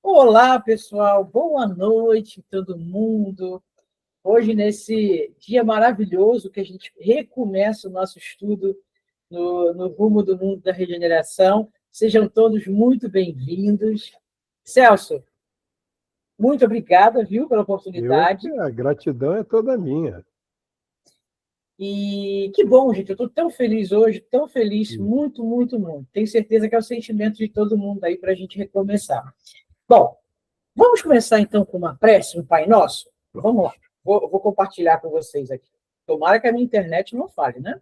Olá, pessoal, boa noite, todo mundo. Hoje, nesse dia maravilhoso que a gente recomeça o nosso estudo no rumo do mundo da regeneração, sejam todos muito bem-vindos. Celso, muito obrigada, viu, pela oportunidade. A gratidão é toda minha. E que bom, gente, eu estou tão feliz hoje, tão feliz, muito, muito, muito. Tenho certeza que é o sentimento de todo mundo aí para a gente recomeçar. Bom, vamos começar então com uma prece, um Pai Nosso? Vamos lá. Vou compartilhar com vocês aqui. Tomara que a minha internet não falhe, né?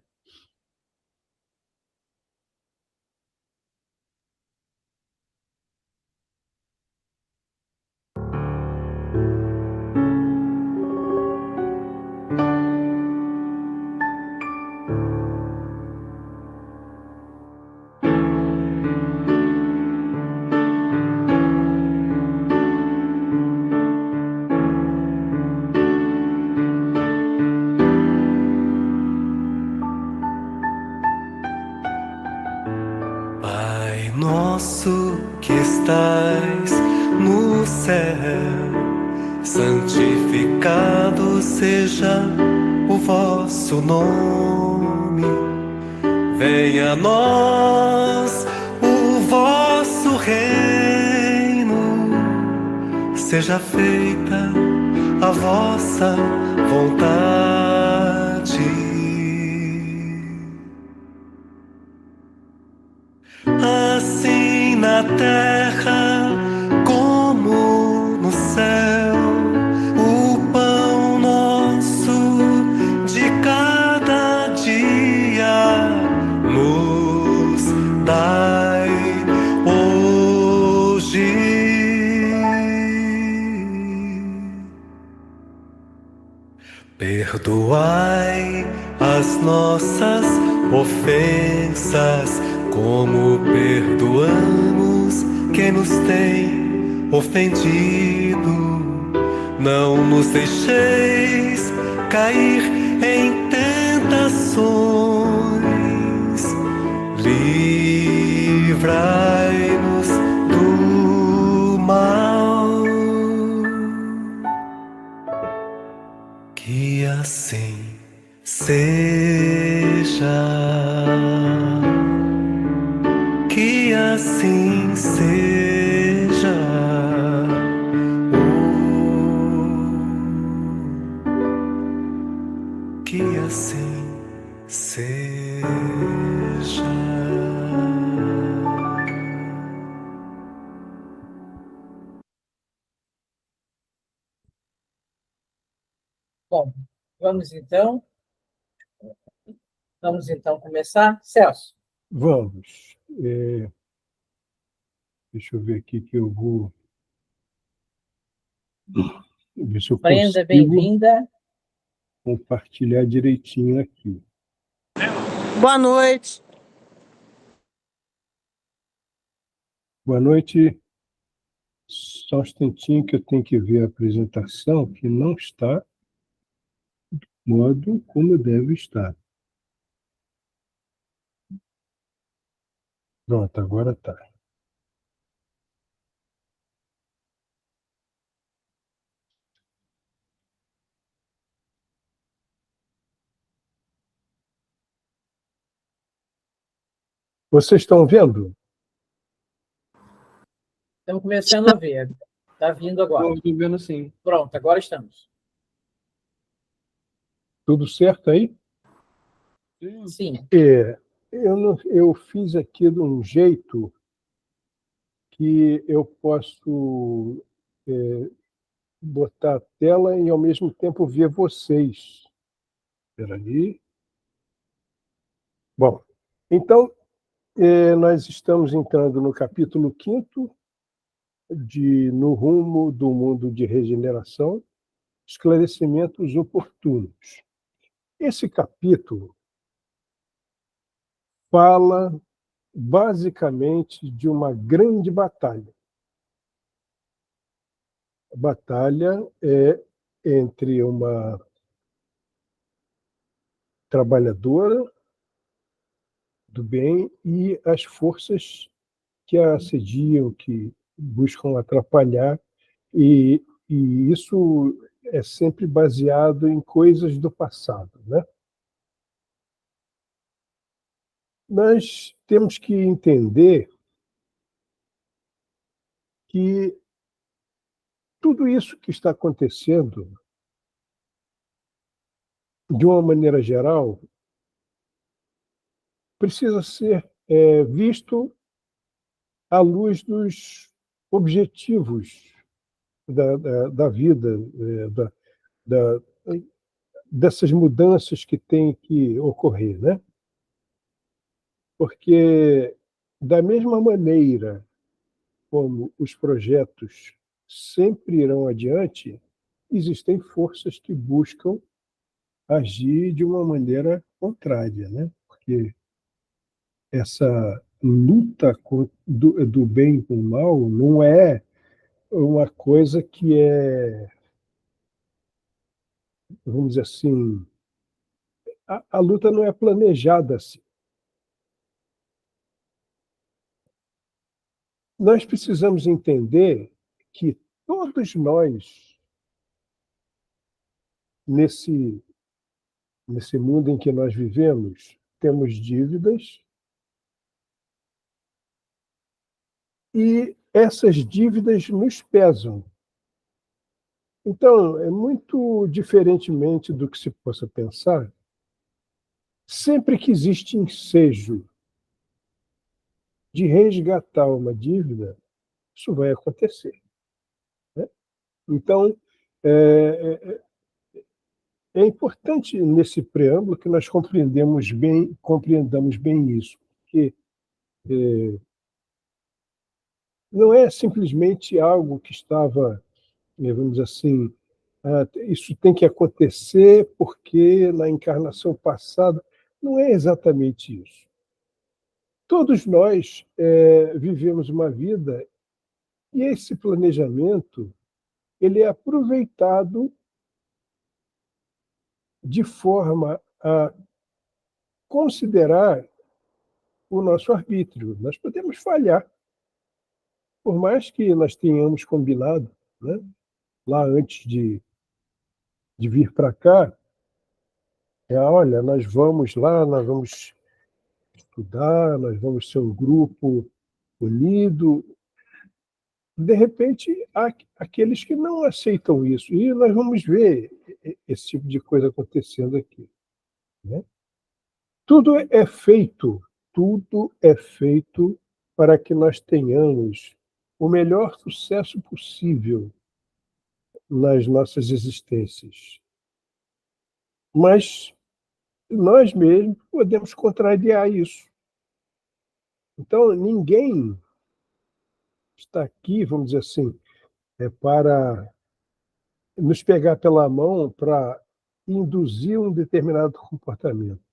Pai nosso que estais no céu, santificado seja o vosso nome. Venha a nós o vosso reino, seja feita a vossa vontade, assim na terra como no céu. O pão nosso de cada dia nos dai hoje. Perdoai as nossas ofensas, como perdoamos quem nos tem ofendido. Não nos deixeis cair em tentações, livrai-nos do mal. Que assim seja. Que assim seja. Que assim seja. Bom, vamos então começar. Celso. Vamos. Deixa eu ver aqui que eu vou ver se eu Brenda, consigo bem-vinda. compartilhar direitinho aqui. Boa noite. Boa noite. Só um instantinho que eu tenho que ver a apresentação, que não está no modo como deve estar. Pronto, agora está. Vocês estão vendo? Estamos começando a ver. Está vindo agora. Estou vendo sim. Pronto, agora estamos. Tudo certo aí? Sim. Eu fiz aqui de um jeito que eu posso botar a tela e, ao mesmo tempo, ver vocês. Espera aí. Bom, então, nós estamos entrando no capítulo 5º de No Rumo do Mundo de Regeneração, Esclarecimentos Oportunos. Esse capítulo fala basicamente de uma grande batalha. A batalha é entre uma trabalhadora do bem e as forças que a assediam, que buscam atrapalhar, e isso é sempre baseado em coisas do passado, né? Nós temos que entender que tudo isso que está acontecendo, de uma maneira geral, precisa ser visto à luz dos objetivos da vida, da, dessas mudanças que têm que ocorrer, né? Porque, da mesma maneira como os projetos sempre irão adiante, existem forças que buscam agir de uma maneira contrária, né? Porque essa luta do bem com o mal não é uma coisa que é, vamos dizer assim, a luta não é planejada assim. Nós precisamos entender que todos nós, nesse, nesse mundo em que nós vivemos, temos dívidas, e essas dívidas nos pesam. Então, é muito diferentemente do que se possa pensar, sempre que existe ensejo de resgatar uma dívida, isso vai acontecer, né? Então, é, é importante nesse preâmbulo que nós compreendamos bem isso, porque não é simplesmente algo que estava, vamos dizer assim, isso tem que acontecer porque na encarnação passada. Não é exatamente isso. Todos nós vivemos uma vida, e esse planejamento ele é aproveitado de forma a considerar o nosso arbítrio. Nós podemos falhar, por mais que nós tenhamos combinado, né, lá antes de vir para cá, olha, nós vamos lá, nós vamos estudar, nós vamos ser um grupo unido. De repente, há aqueles que não aceitam isso, e nós vamos ver esse tipo de coisa acontecendo aqui, né? Tudo é feito para que nós tenhamos o melhor sucesso possível nas nossas existências. Mas nós mesmos podemos contrariar isso. Então, ninguém está aqui, vamos dizer assim, para nos pegar pela mão para induzir um determinado comportamento.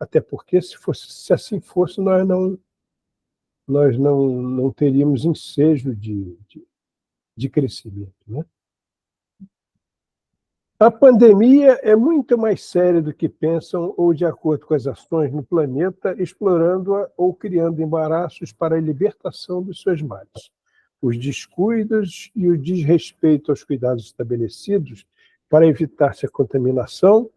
Até porque, se assim fosse, nós não teríamos ensejo de crescimento, né? A pandemia é muito mais séria do que pensam ou de acordo com as ações no planeta, explorando-a ou criando embaraços para a libertação dos seus males. Os descuidos e o desrespeito aos cuidados estabelecidos para evitar-se a contaminação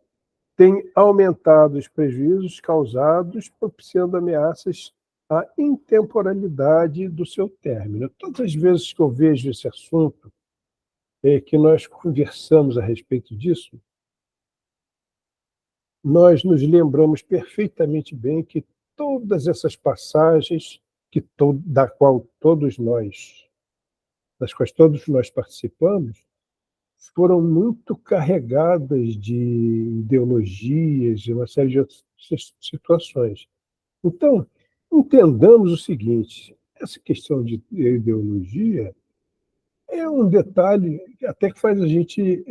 têm aumentado os prejuízos causados, propiciando ameaças à intemporalidade do seu término. Todas as vezes que eu vejo esse assunto, que nós conversamos a respeito disso, nós nos lembramos perfeitamente bem que todas essas passagens das quais todos nós participamos, foram muito carregadas de ideologias e uma série de outras situações. Então, entendamos o seguinte: essa questão de ideologia é um detalhe até que faz a gente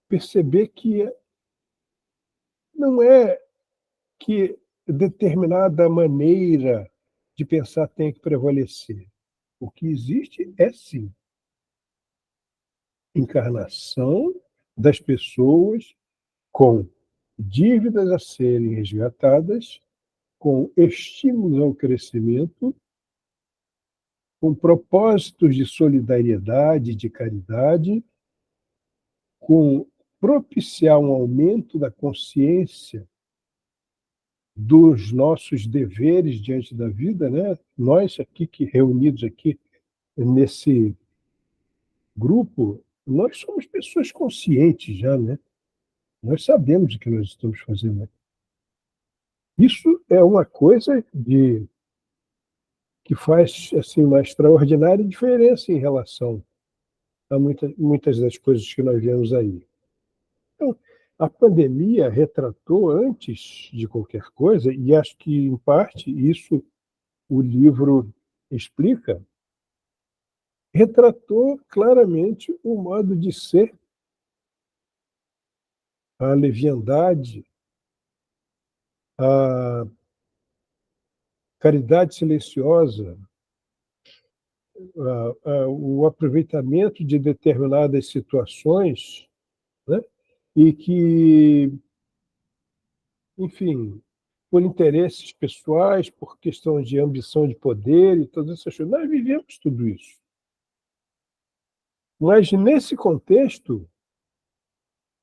perceber que não é que determinada maneira de pensar tem que prevalecer. O que existe é, sim, encarnação das pessoas com dívidas a serem resgatadas com estímulos ao crescimento, com propósitos de solidariedade, de caridade, com propiciar um aumento da consciência dos nossos deveres diante da vida, né? Nós aqui reunidos aqui nesse grupo, nós somos pessoas conscientes já, né? Nós sabemos o que nós estamos fazendo. Isso é uma coisa que faz assim uma extraordinária diferença em relação a muitas das coisas que nós vemos aí. Então, a pandemia retratou, antes de qualquer coisa, e acho que, em parte, isso o livro explica, retratou claramente o modo de ser, a leviandade, a caridade silenciosa, o aproveitamento de determinadas situações, né? E que, enfim, por interesses pessoais, por questão de ambição de poder e todas essas coisas. Nós vivemos tudo isso. Mas, nesse contexto,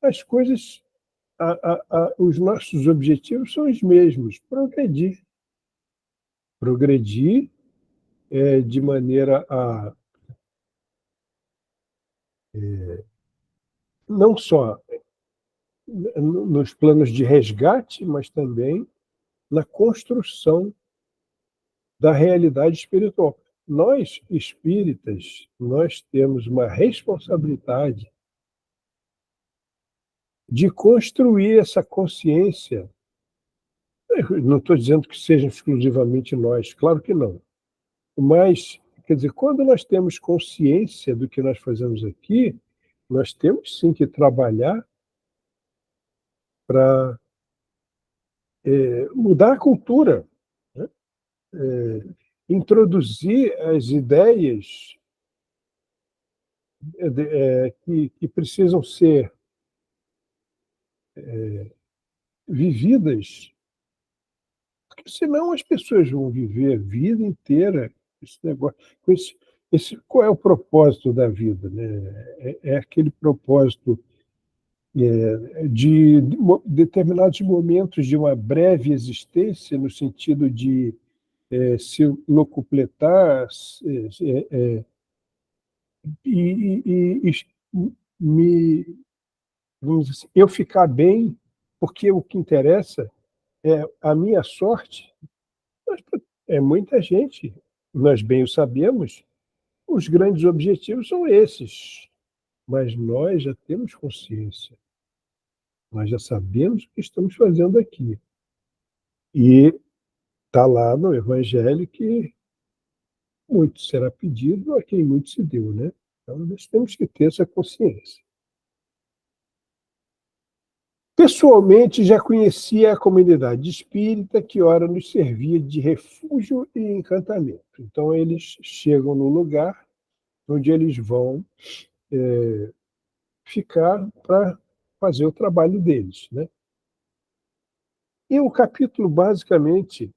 as coisas, os nossos objetivos são os mesmos: progredir. Progredir de maneira a não só nos planos de resgate, mas também na construção da realidade espiritual. Nós, espíritas, nós temos uma responsabilidade de construir essa consciência. Eu não estou dizendo que sejam exclusivamente nós, claro que não. Mas, quer dizer, quando nós temos consciência do que nós fazemos aqui, nós temos sim que trabalhar para mudar a cultura, né? Introduzir as ideias que precisam ser vividas, porque senão as pessoas vão viver a vida inteira esse negócio. Qual é o propósito da vida, né? É aquele propósito de determinados momentos de uma breve existência, no sentido de se locupletar e me, vamos dizer assim, eu ficar bem, porque o que interessa é a minha sorte. É muita gente, nós bem o sabemos, os grandes objetivos são esses, mas nós já temos consciência, nós já sabemos o que estamos fazendo aqui. E está lá no Evangelho que muito será pedido a quem muito se deu, né? Então, nós temos que ter essa consciência. Pessoalmente, já conhecia a comunidade espírita, que ora nos servia de refúgio e encantamento. Então, eles chegam no lugar onde eles vão ficar para fazer o trabalho deles, né? E o capítulo, basicamente,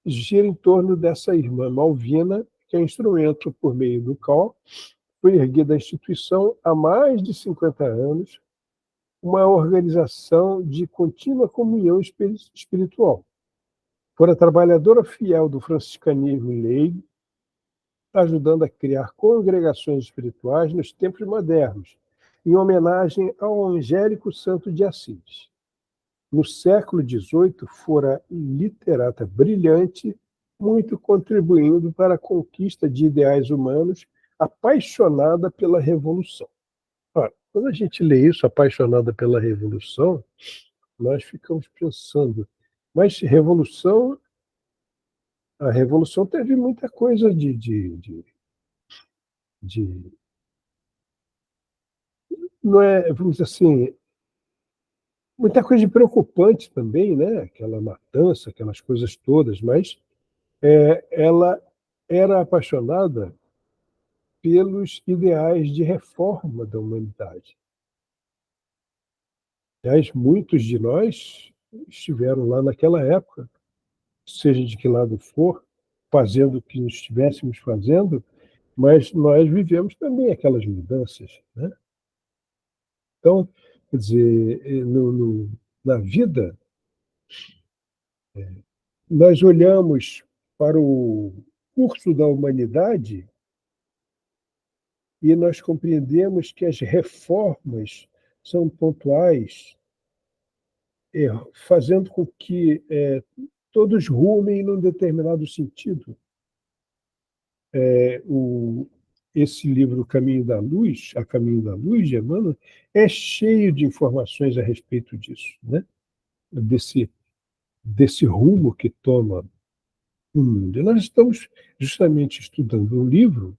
gira em torno dessa irmã Malvina, que é instrumento por meio do qual foi erguida a instituição há mais de 50 anos, uma organização de contínua comunhão espiritual. Fora trabalhadora fiel do franciscanismo leigo, ajudando a criar congregações espirituais nos tempos modernos, em homenagem ao Angélico Santo de Assis. No século XVIII, fora literata brilhante, muito contribuindo para a conquista de ideais humanos, apaixonada pela Revolução. Ora, quando a gente lê isso, apaixonada pela Revolução, nós ficamos pensando, mas a Revolução teve muita coisa não é, vamos dizer assim, muita coisa de preocupante também, né? Aquela matança, aquelas coisas todas, mas ela era apaixonada pelos ideais de reforma da humanidade. Aliás, muitos de nós estiveram lá naquela época, seja de que lado for, fazendo o que nós estivéssemos fazendo, mas nós vivemos também aquelas mudanças, né? Então, quer dizer, na vida, nós olhamos para o curso da humanidade e nós compreendemos que as reformas são pontuais, fazendo com que todos rumem num determinado sentido. Esse livro Caminho da Luz, A Caminho da Luz, de Emmanuel, é cheio de informações a respeito disso, né? Desse rumo que toma o mundo. E nós estamos justamente estudando um livro,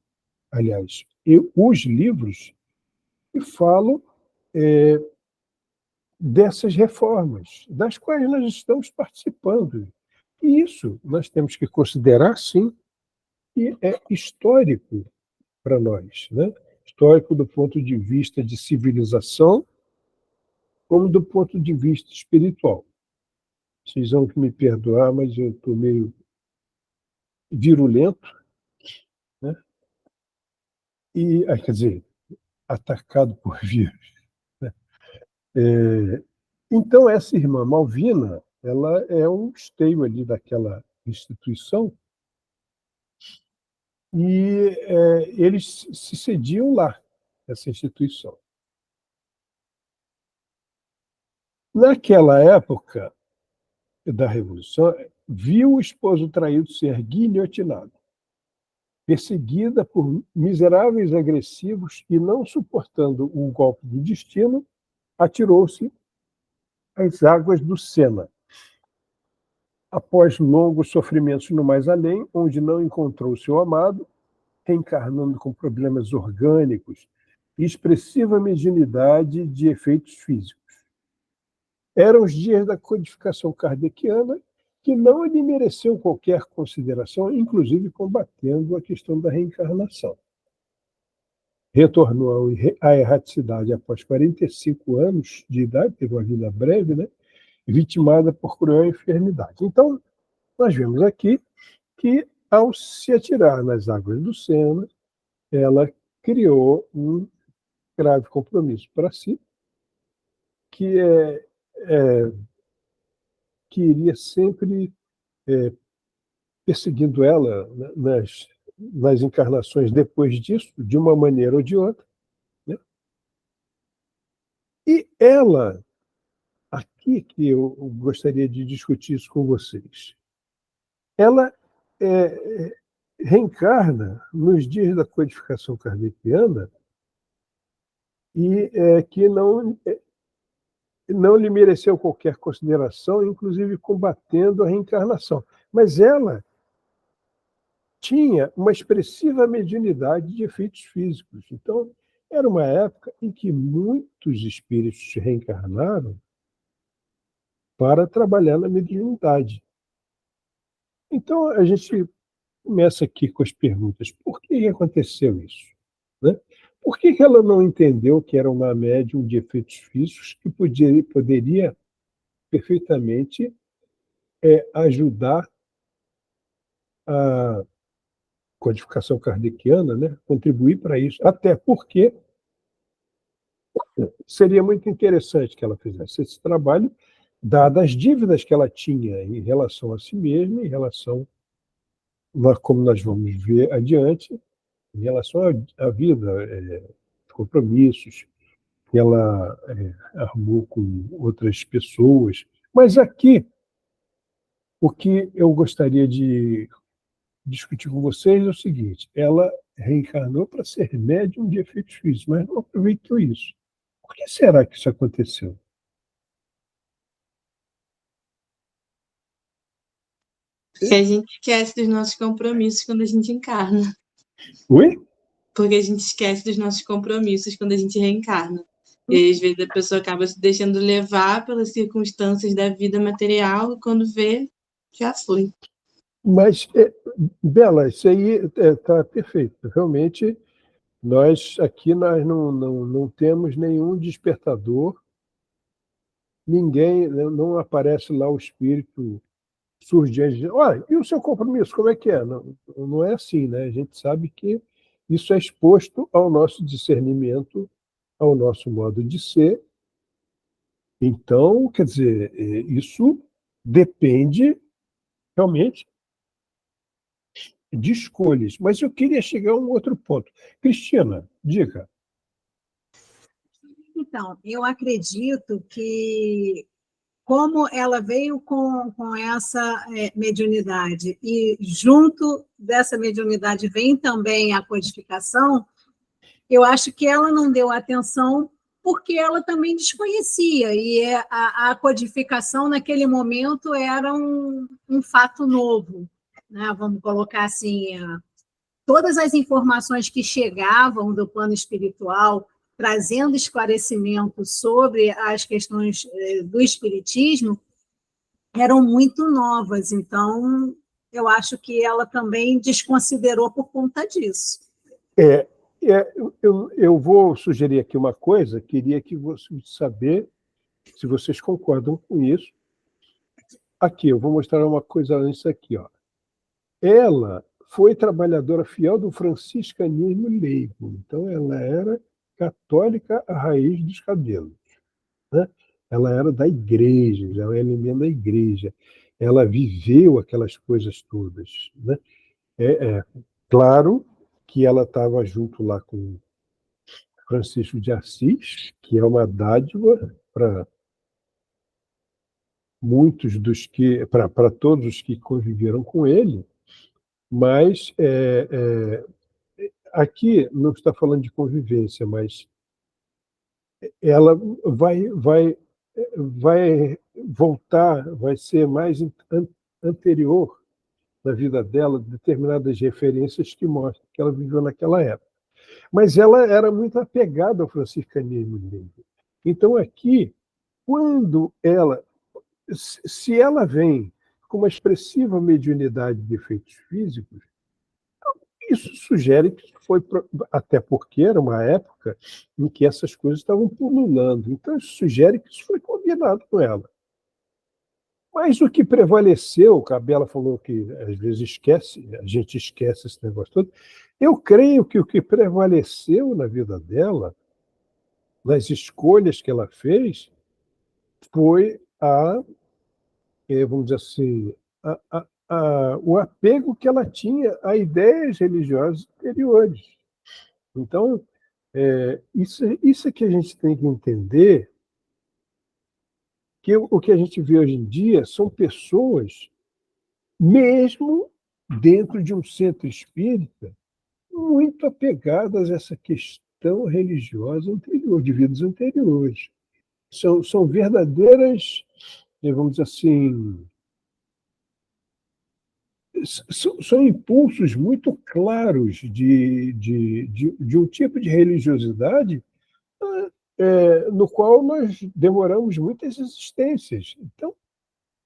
aliás, os livros que falam dessas reformas, das quais nós estamos participando. E isso nós temos que considerar, sim, que é histórico para nós, né? Histórico do ponto de vista de civilização, como do ponto de vista espiritual. Vocês vão me perdoar, mas eu estou meio virulento, né? Quer dizer, atacado por vírus, né? Então, essa irmã Malvina, ela é um esteio ali daquela instituição e eles se cediam lá, essa instituição. Naquela época da Revolução, viu o esposo traído ser guilhotinado, perseguida por miseráveis agressivos e, não suportando o golpe do destino, atirou-se às águas do Sena. Após longos sofrimentos no mais além, onde não encontrou seu amado, reencarnando com problemas orgânicos e expressiva mediunidade de efeitos físicos. Eram os dias da codificação kardeciana, que não lhe mereceu qualquer consideração, inclusive combatendo a questão da reencarnação. Retornou à erraticidade após 45 anos de idade, teve uma vida breve, né? Vitimada por cruel enfermidade. Então, nós vemos aqui que, ao se atirar nas águas do Sena, ela criou um grave compromisso para si, que que iria sempre perseguindo ela nas encarnações depois disso, de uma maneira ou de outra, né? E ela, aqui que eu gostaria de discutir isso com vocês, ela reencarna nos dias da codificação kardeciana e que não lhe mereceu qualquer consideração, inclusive combatendo a reencarnação. Mas ela tinha uma expressiva mediunidade de efeitos físicos. Então, era uma época em que muitos espíritos reencarnaram para trabalhar na mediunidade. Então, a gente começa aqui com as perguntas. Por que aconteceu isso, né? Por que ela não entendeu que era uma médium de efeitos físicos que poderia perfeitamente ajudar a codificação kardeciana, né? Contribuir para isso? Até porque seria muito interessante que ela fizesse esse trabalho, dadas as dívidas que ela tinha em relação a si mesma, em relação, como nós vamos ver adiante, em relação à vida, compromissos que ela arrumou com outras pessoas. Mas aqui, o que eu gostaria de discutir com vocês é o seguinte: ela reencarnou para ser médium de efeitos físicos, mas não aproveitou isso. Por que será que isso aconteceu? Porque a gente esquece dos nossos compromissos quando a gente encarna. Oi? Porque a gente esquece dos nossos compromissos quando a gente reencarna. E aí, às vezes a pessoa acaba se deixando levar pelas circunstâncias da vida material e quando vê, já foi. Mas, Bela, isso aí está perfeito. Realmente, nós aqui não temos nenhum despertador, ninguém, não aparece lá o espírito surge diante, olha, e o seu compromisso, como é que é? Não, não é assim, né? A gente sabe que isso é exposto ao nosso discernimento, ao nosso modo de ser. Então, quer dizer, isso depende realmente de escolhas. Mas eu queria chegar a um outro ponto. Cristina, diga. Então, eu acredito que, como ela veio com essa mediunidade, e junto dessa mediunidade vem também a codificação, eu acho que ela não deu atenção porque ela também desconhecia, e a codificação naquele momento era um fato novo, né? Vamos colocar assim, todas as informações que chegavam do plano espiritual, trazendo esclarecimento sobre as questões do espiritismo, eram muito novas. Então, eu acho que ela também desconsiderou por conta disso. Eu vou sugerir aqui uma coisa, queria que vocês saber se vocês concordam com isso. Aqui, eu vou mostrar uma coisa antes aqui. Ó. Ela foi trabalhadora fiel do franciscanismo leigo, então ela era católica à raiz dos cabelos. Né? Ela era da igreja, já era elemento da igreja. Ela viveu aquelas coisas todas. Né? Claro que ela estava junto lá com Francisco de Assis, que é uma dádiva para muitos para todos os que conviveram com ele, mas aqui não está falando de convivência, mas ela vai voltar, vai ser mais anterior na vida dela, determinadas referências que mostram que ela viveu naquela época. Mas ela era muito apegada ao franciscanismo. Então, aqui, quando se ela vem com uma expressiva mediunidade de efeitos físicos, isso sugere que foi, até porque era uma época em que essas coisas estavam pululando, então isso sugere que isso foi combinado com ela. Mas o que prevaleceu, a Bela falou que às vezes a gente esquece esse negócio todo, eu creio que o que prevaleceu na vida dela, nas escolhas que ela fez, foi vamos dizer assim, o apego que ela tinha a ideias religiosas anteriores. Então, isso é que a gente tem que entender, que o que a gente vê hoje em dia são pessoas, mesmo dentro de um centro espírita, muito apegadas a essa questão religiosa anterior, de vidas anteriores. São verdadeiras, vamos dizer assim, são impulsos muito claros de um tipo de religiosidade no qual nós demoramos muitas existências. Então,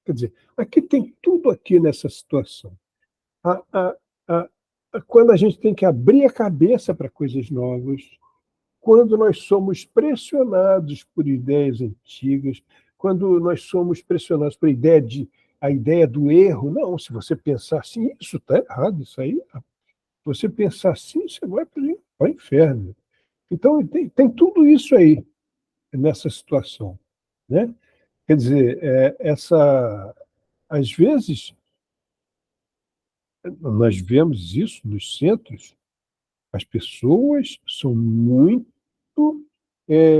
quer dizer, aqui tem tudo aqui nessa situação. Quando a gente tem que abrir a cabeça para coisas novas, quando nós somos pressionados por ideias antigas, quando nós somos pressionados por a ideia do erro. Não, se você pensar assim, isso está errado, isso aí. Se você pensar assim, você vai para o inferno. Então, tem tudo isso aí, nessa situação. Né? Quer dizer, às vezes, nós vemos isso nos centros, as pessoas são muito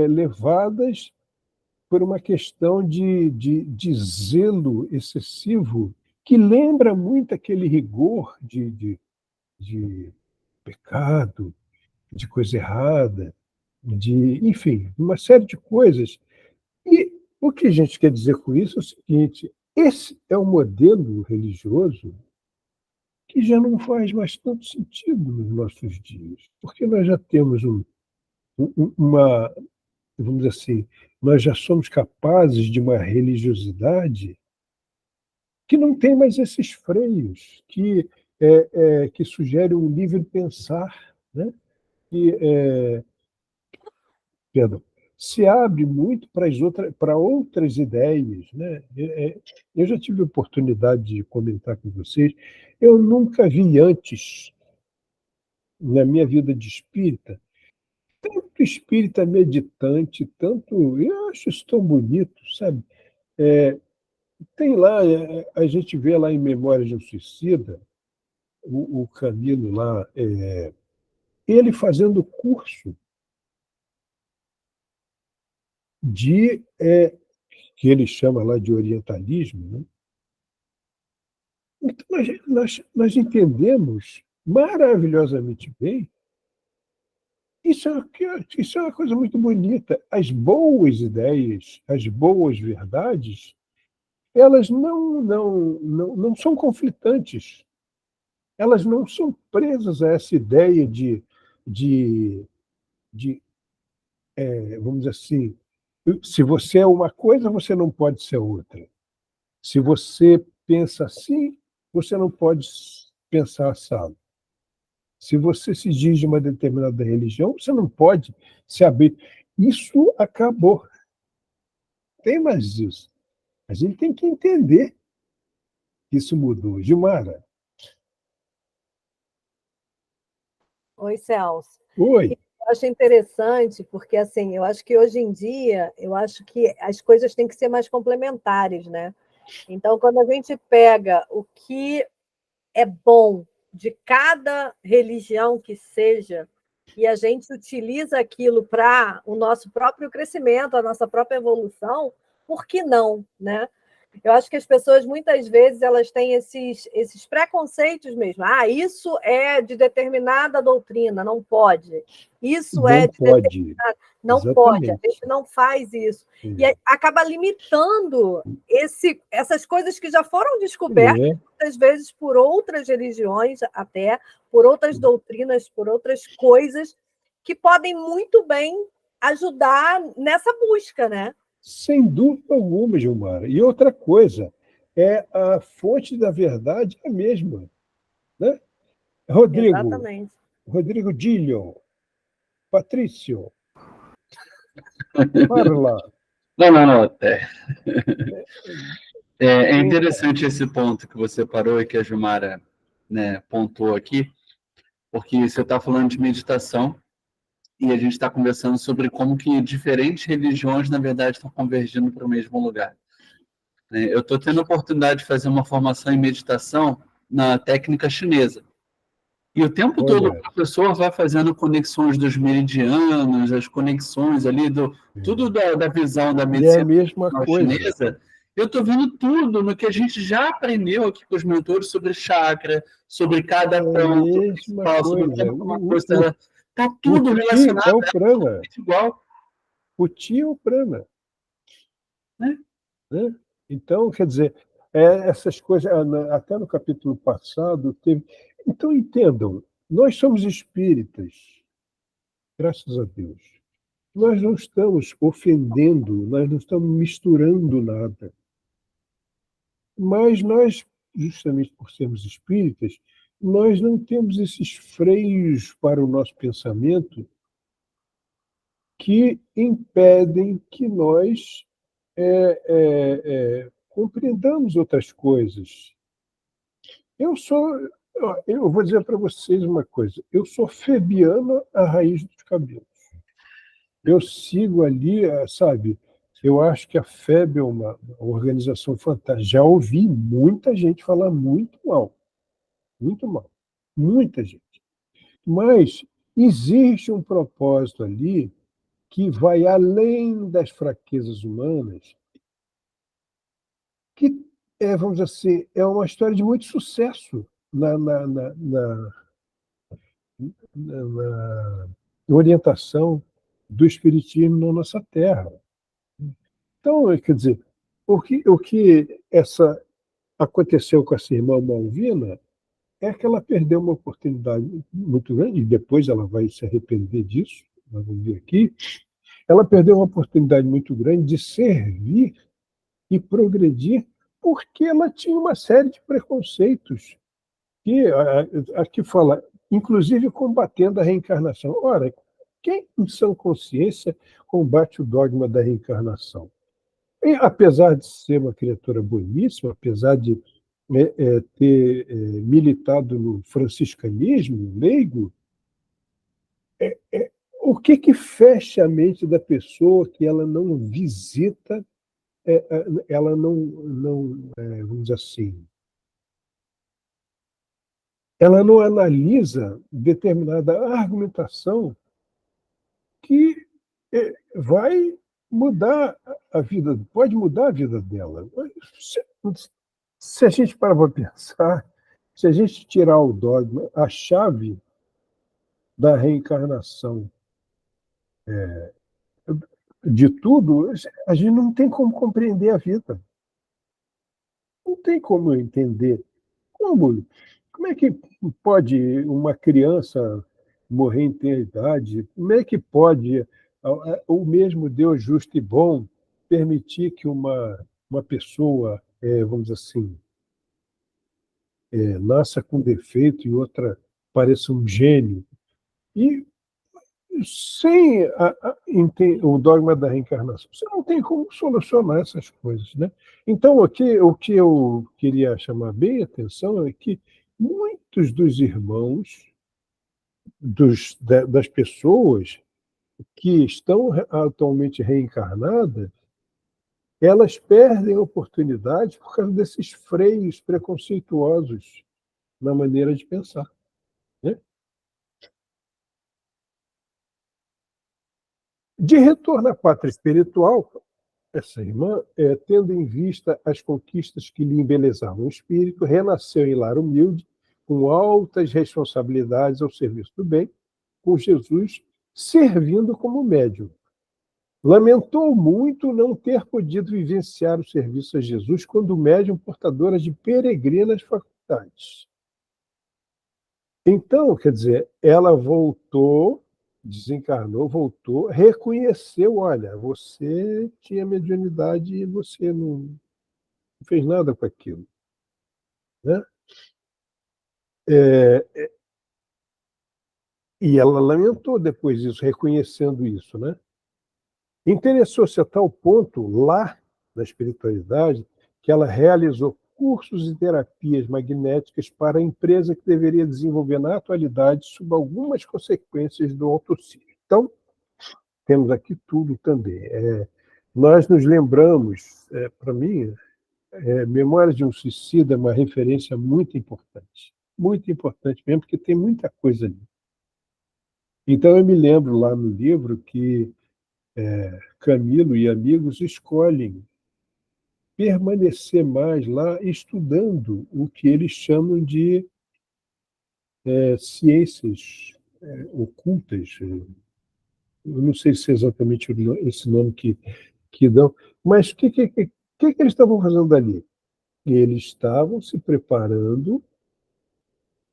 levadas por uma questão de zelo excessivo, que lembra muito aquele rigor de pecado, de coisa errada, enfim, uma série de coisas. E o que a gente quer dizer com isso é o seguinte: esse é um modelo religioso que já não faz mais tanto sentido nos nossos dias, porque nós já temos uma, vamos dizer assim, nós já somos capazes de uma religiosidade que não tem mais esses freios, que sugere um livre pensar, né? Perdão, se abre muito para outras ideias, né? Eu já tive a oportunidade de comentar com vocês, eu nunca vi antes, na minha vida de espírita, tanto espírita meditante, tanto. Eu acho isso tão bonito, sabe? Tem lá, a gente vê lá em Memórias de um Suicida, o Camilo lá, ele fazendo curso que ele chama lá de orientalismo, né? Então, nós entendemos maravilhosamente bem. Isso é uma coisa muito bonita. As boas ideias, as boas verdades, elas não são conflitantes. Elas não são presas a essa ideia de, vamos dizer assim, se você é uma coisa, você não pode ser outra. Se você pensa assim, você não pode pensar assado. Se você se diz de uma determinada religião, você não pode se abrir. Isso acabou. Tem mais isso. A gente tem que entender que isso mudou. Gilmara. Oi, Celso. Oi. Eu acho interessante, porque assim, eu acho que hoje em dia, eu acho que as coisas têm que ser mais complementares, né? Então, quando a gente pega o que é bom de cada religião que seja, e a gente utiliza aquilo para o nosso próprio crescimento, a nossa própria evolução, por que não, né? Eu acho que as pessoas, muitas vezes, elas têm esses preconceitos mesmo. Ah, isso é de determinada doutrina, não pode. Isso Não é de pode. determinada... Não Exatamente. pode, a gente não faz isso. E acaba limitando essas coisas que já foram descobertas, muitas vezes, por outras religiões, até, por outras doutrinas, por outras coisas, que podem muito bem ajudar nessa busca, né? Sem dúvida alguma, Gilmara. E outra coisa, a fonte da verdade é a mesma. Né? Rodrigo. Exatamente. Rodrigo Dillon, Patrício, Marla. Não. É interessante esse ponto que você parou e que a Gilmara, né, pontuou aqui, porque você está falando de meditação e a gente está conversando sobre como que diferentes religiões, na verdade, estão convergindo para o mesmo lugar. Eu estou tendo a oportunidade de fazer uma formação em meditação na técnica chinesa. E o tempo todo o professor vai fazendo conexões dos meridianos, as conexões ali, tudo da visão da medicina é a mesma coisa. Chinesa. Eu estou vendo tudo no que a gente já aprendeu aqui com os mentores sobre chakra, sobre cada ponto, sobre uma coisa. Está tudo relacionado. É o prana. Igual. O Ti é o prana. Né? Então, quer dizer, essas coisas, até no capítulo passado, teve. Então, entendam, nós somos espíritas, graças a Deus. Nós não estamos ofendendo, nós não estamos misturando nada. Mas nós, justamente por sermos espíritas, nós não temos esses freios para o nosso pensamento que impedem que nós compreendamos outras coisas. Eu vou dizer para vocês uma coisa, eu sou febiano à raiz dos cabelos. Eu sigo ali, sabe, eu acho que a FEB é uma organização fantástica. Já ouvi muita gente falar muito mal, muita gente. Mas existe um propósito ali que vai além das fraquezas humanas, que, vamos dizer assim, é uma história de muito sucesso na orientação do espiritismo na nossa terra. Então, quer dizer, o que aconteceu com essa irmã Malvina é que ela perdeu uma oportunidade muito grande, e depois ela vai se arrepender disso, nós vamos ver aqui. Ela perdeu uma oportunidade muito grande de servir e progredir, porque ela tinha uma série de preconceitos que aqui fala, inclusive combatendo a reencarnação. Ora, Quem, em sã consciência, combate o dogma da reencarnação? E, apesar de ser uma criatura boníssima, apesar de ter militado no franciscanismo leigo, o que fecha a mente da pessoa que ela não visita, ela não vamos dizer assim, ela não analisa determinada argumentação que vai mudar a vida, pode mudar a vida dela. Se a gente parar para pensar, se a gente tirar o dogma, a chave da reencarnação de tudo, a gente não tem como compreender a vida. Não tem como entender. Como é que pode uma criança morrer em ter idade? Como é que pode o mesmo Deus justo e bom permitir que uma pessoa, vamos dizer assim, nasça com defeito e outra pareça um gênio? E sem o dogma da reencarnação, você não tem como solucionar essas coisas, né? Então, o que eu queria chamar bem a atenção é que muitos dos irmãos, das pessoas que estão atualmente reencarnadas, elas perdem oportunidades por causa desses freios preconceituosos na maneira de pensar, né? De retorno à pátria espiritual, essa irmã, tendo em vista as conquistas que lhe embelezavam o espírito, renasceu em lar humilde, com altas responsabilidades ao serviço do bem, com Jesus servindo como médium. Lamentou muito não ter podido vivenciar o serviço a Jesus quando médium portadora de peregrinas faculdades. Então, quer dizer, ela voltou, desencarnou, voltou, reconheceu, olha, você tinha mediunidade e você não fez nada com aquilo, né? E ela lamentou depois disso, reconhecendo isso, né? Interessou-se a tal ponto, lá na espiritualidade, que ela realizou cursos e terapias magnéticas para a empresa que deveria desenvolver na atualidade sob algumas consequências do autocídio. Então, temos aqui tudo também. Nós nos lembramos, para mim, Memórias de um Suicida é uma referência muito importante mesmo, porque tem muita coisa ali. Então, eu me lembro lá no livro que Camilo e amigos escolhem permanecer mais lá estudando o que eles chamam de ciências ocultas. Eu não sei se é exatamente esse nome que dão, mas o que eles estavam fazendo ali? Eles estavam se preparando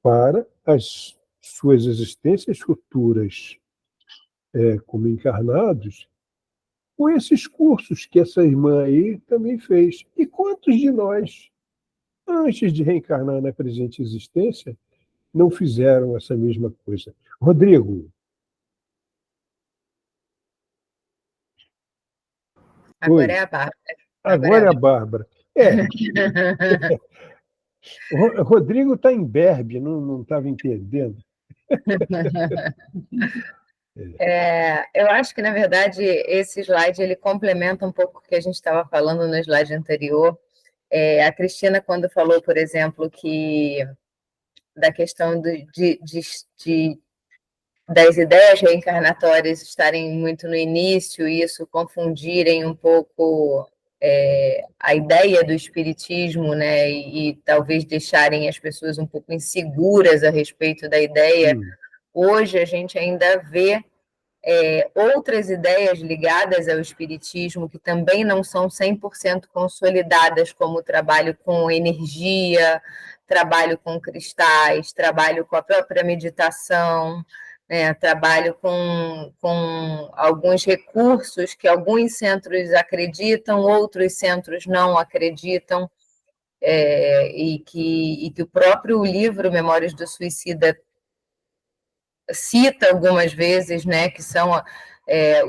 para as suas existências futuras como encarnados, com esses cursos que essa irmã aí também fez. E quantos de nós, antes de reencarnar na presente existência, não fizeram essa mesma coisa? Rodrigo. Agora é a Bárbara. Agora é a Bárbara. O Rodrigo está em berbe, não estava entendendo. Eu acho que, na verdade, esse slide ele complementa um pouco o que a gente estava falando no slide anterior. A Cristina, quando falou, por exemplo, que da questão das ideias reencarnatórias estarem muito no início e isso confundirem um pouco a ideia do espiritismo, né, e talvez deixarem as pessoas um pouco inseguras a respeito da ideia. Hoje a gente ainda vê outras ideias ligadas ao espiritismo que também não são 100% consolidadas, como o trabalho com energia, trabalho com cristais, trabalho com a própria meditação, trabalho com alguns recursos que alguns centros acreditam, outros centros não acreditam, e que o próprio livro Memórias do Suicida cita algumas vezes, né, que são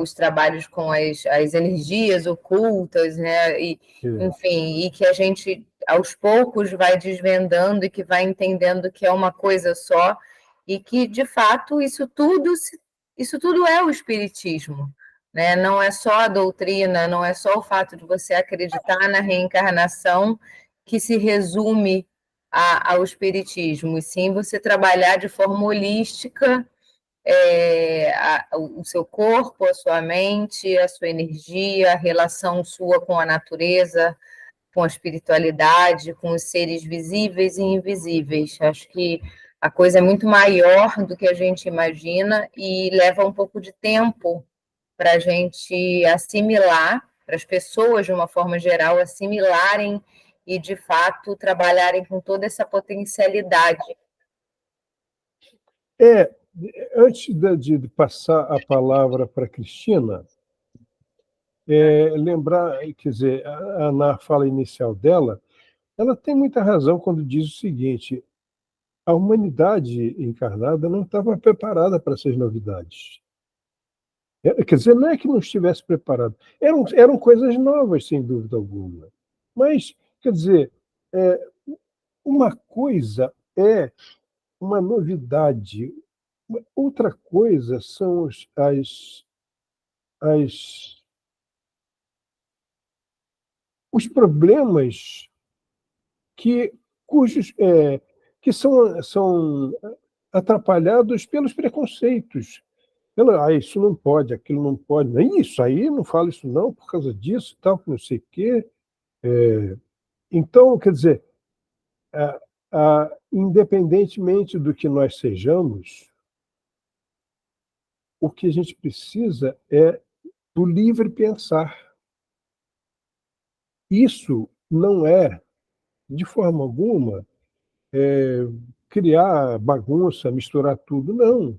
os trabalhos com as energias ocultas, né, e, enfim, e que a gente, aos poucos, vai desvendando e que vai entendendo que é uma coisa só, e que, de fato, isso tudo é o espiritismo, né? Não é só a doutrina, não é só o fato de você acreditar na reencarnação que se resume ao espiritismo, e sim você trabalhar de forma holística o seu corpo, a sua mente, a sua energia, a relação sua com a natureza, com a espiritualidade, com os seres visíveis e invisíveis. Acho que a coisa é muito maior do que a gente imagina e leva um pouco de tempo para a gente assimilar, para as pessoas, de uma forma geral, assimilarem e, de fato, trabalharem com toda essa potencialidade. Antes de passar a palavra para a Cristina, lembrar, quer dizer, na fala inicial dela, ela tem muita razão quando diz o seguinte: a humanidade encarnada não estava preparada para essas novidades. Quer dizer, não é que não estivesse preparado, eram coisas novas, sem dúvida alguma. Mas, quer dizer, uma coisa é uma novidade, outra coisa são os problemas que são atrapalhados pelos preconceitos. Isso não pode, aquilo não pode. Isso aí, não fala isso não, por causa disso, tal, que não sei o quê. Então, quer dizer, independentemente do que nós sejamos, o que a gente precisa é do livre pensar. Isso não é, de forma alguma, criar bagunça, misturar tudo. Não.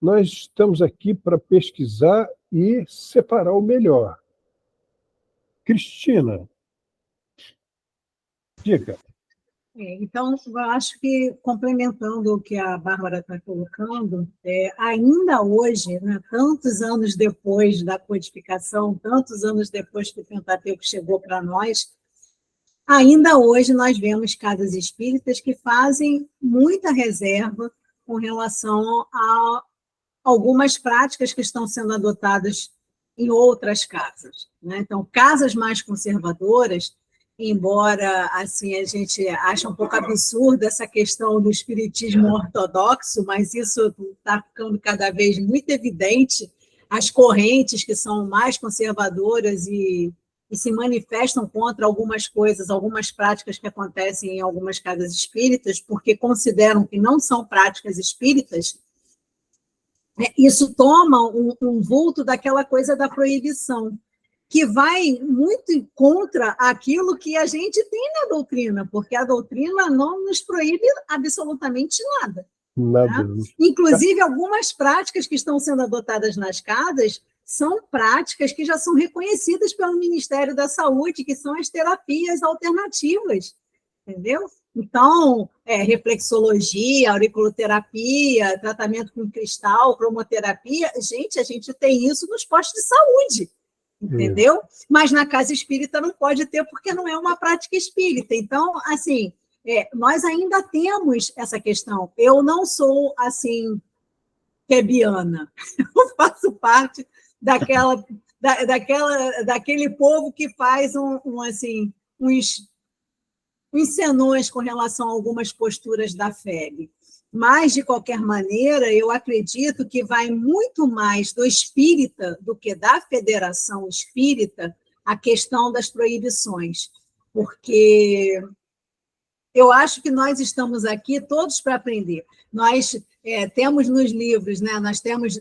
Nós estamos aqui para pesquisar e separar o melhor. Cristina, diga. Então, eu acho que, complementando o que a Bárbara está colocando, ainda hoje, né, tantos anos depois da codificação, tantos anos depois que o Pentateuco chegou para nós, ainda hoje nós vemos casas espíritas que fazem muita reserva com relação a algumas práticas que estão sendo adotadas em outras casas, né? Então, casas mais conservadoras, embora assim a gente ache um pouco absurda essa questão do espiritismo ortodoxo, mas isso está ficando cada vez muito evidente, as correntes que são mais conservadoras e se manifestam contra algumas coisas, algumas práticas que acontecem em algumas casas espíritas, porque consideram que não são práticas espíritas. Isso toma um vulto daquela coisa da proibição, que vai muito contra aquilo que a gente tem na doutrina, porque a doutrina não nos proíbe absolutamente nada. Nada. Né? Inclusive, algumas práticas que estão sendo adotadas nas casas são práticas que já são reconhecidas pelo Ministério da Saúde, que são as terapias alternativas, entendeu? Então, reflexologia, auriculoterapia, tratamento com cristal, cromoterapia, a gente tem isso nos postos de saúde, entendeu? Mas na casa espírita não pode ter, porque não é uma prática espírita. Então, assim, nós ainda temos essa questão. Eu não sou, assim, kebiana. Eu faço parte daquele povo que faz uns senões com relação a algumas posturas da FEB. Mas, de qualquer maneira, eu acredito que vai muito mais do espírita do que da federação espírita a questão das proibições, porque eu acho que nós estamos aqui todos para aprender. Nós temos nos livros, né? Nós temos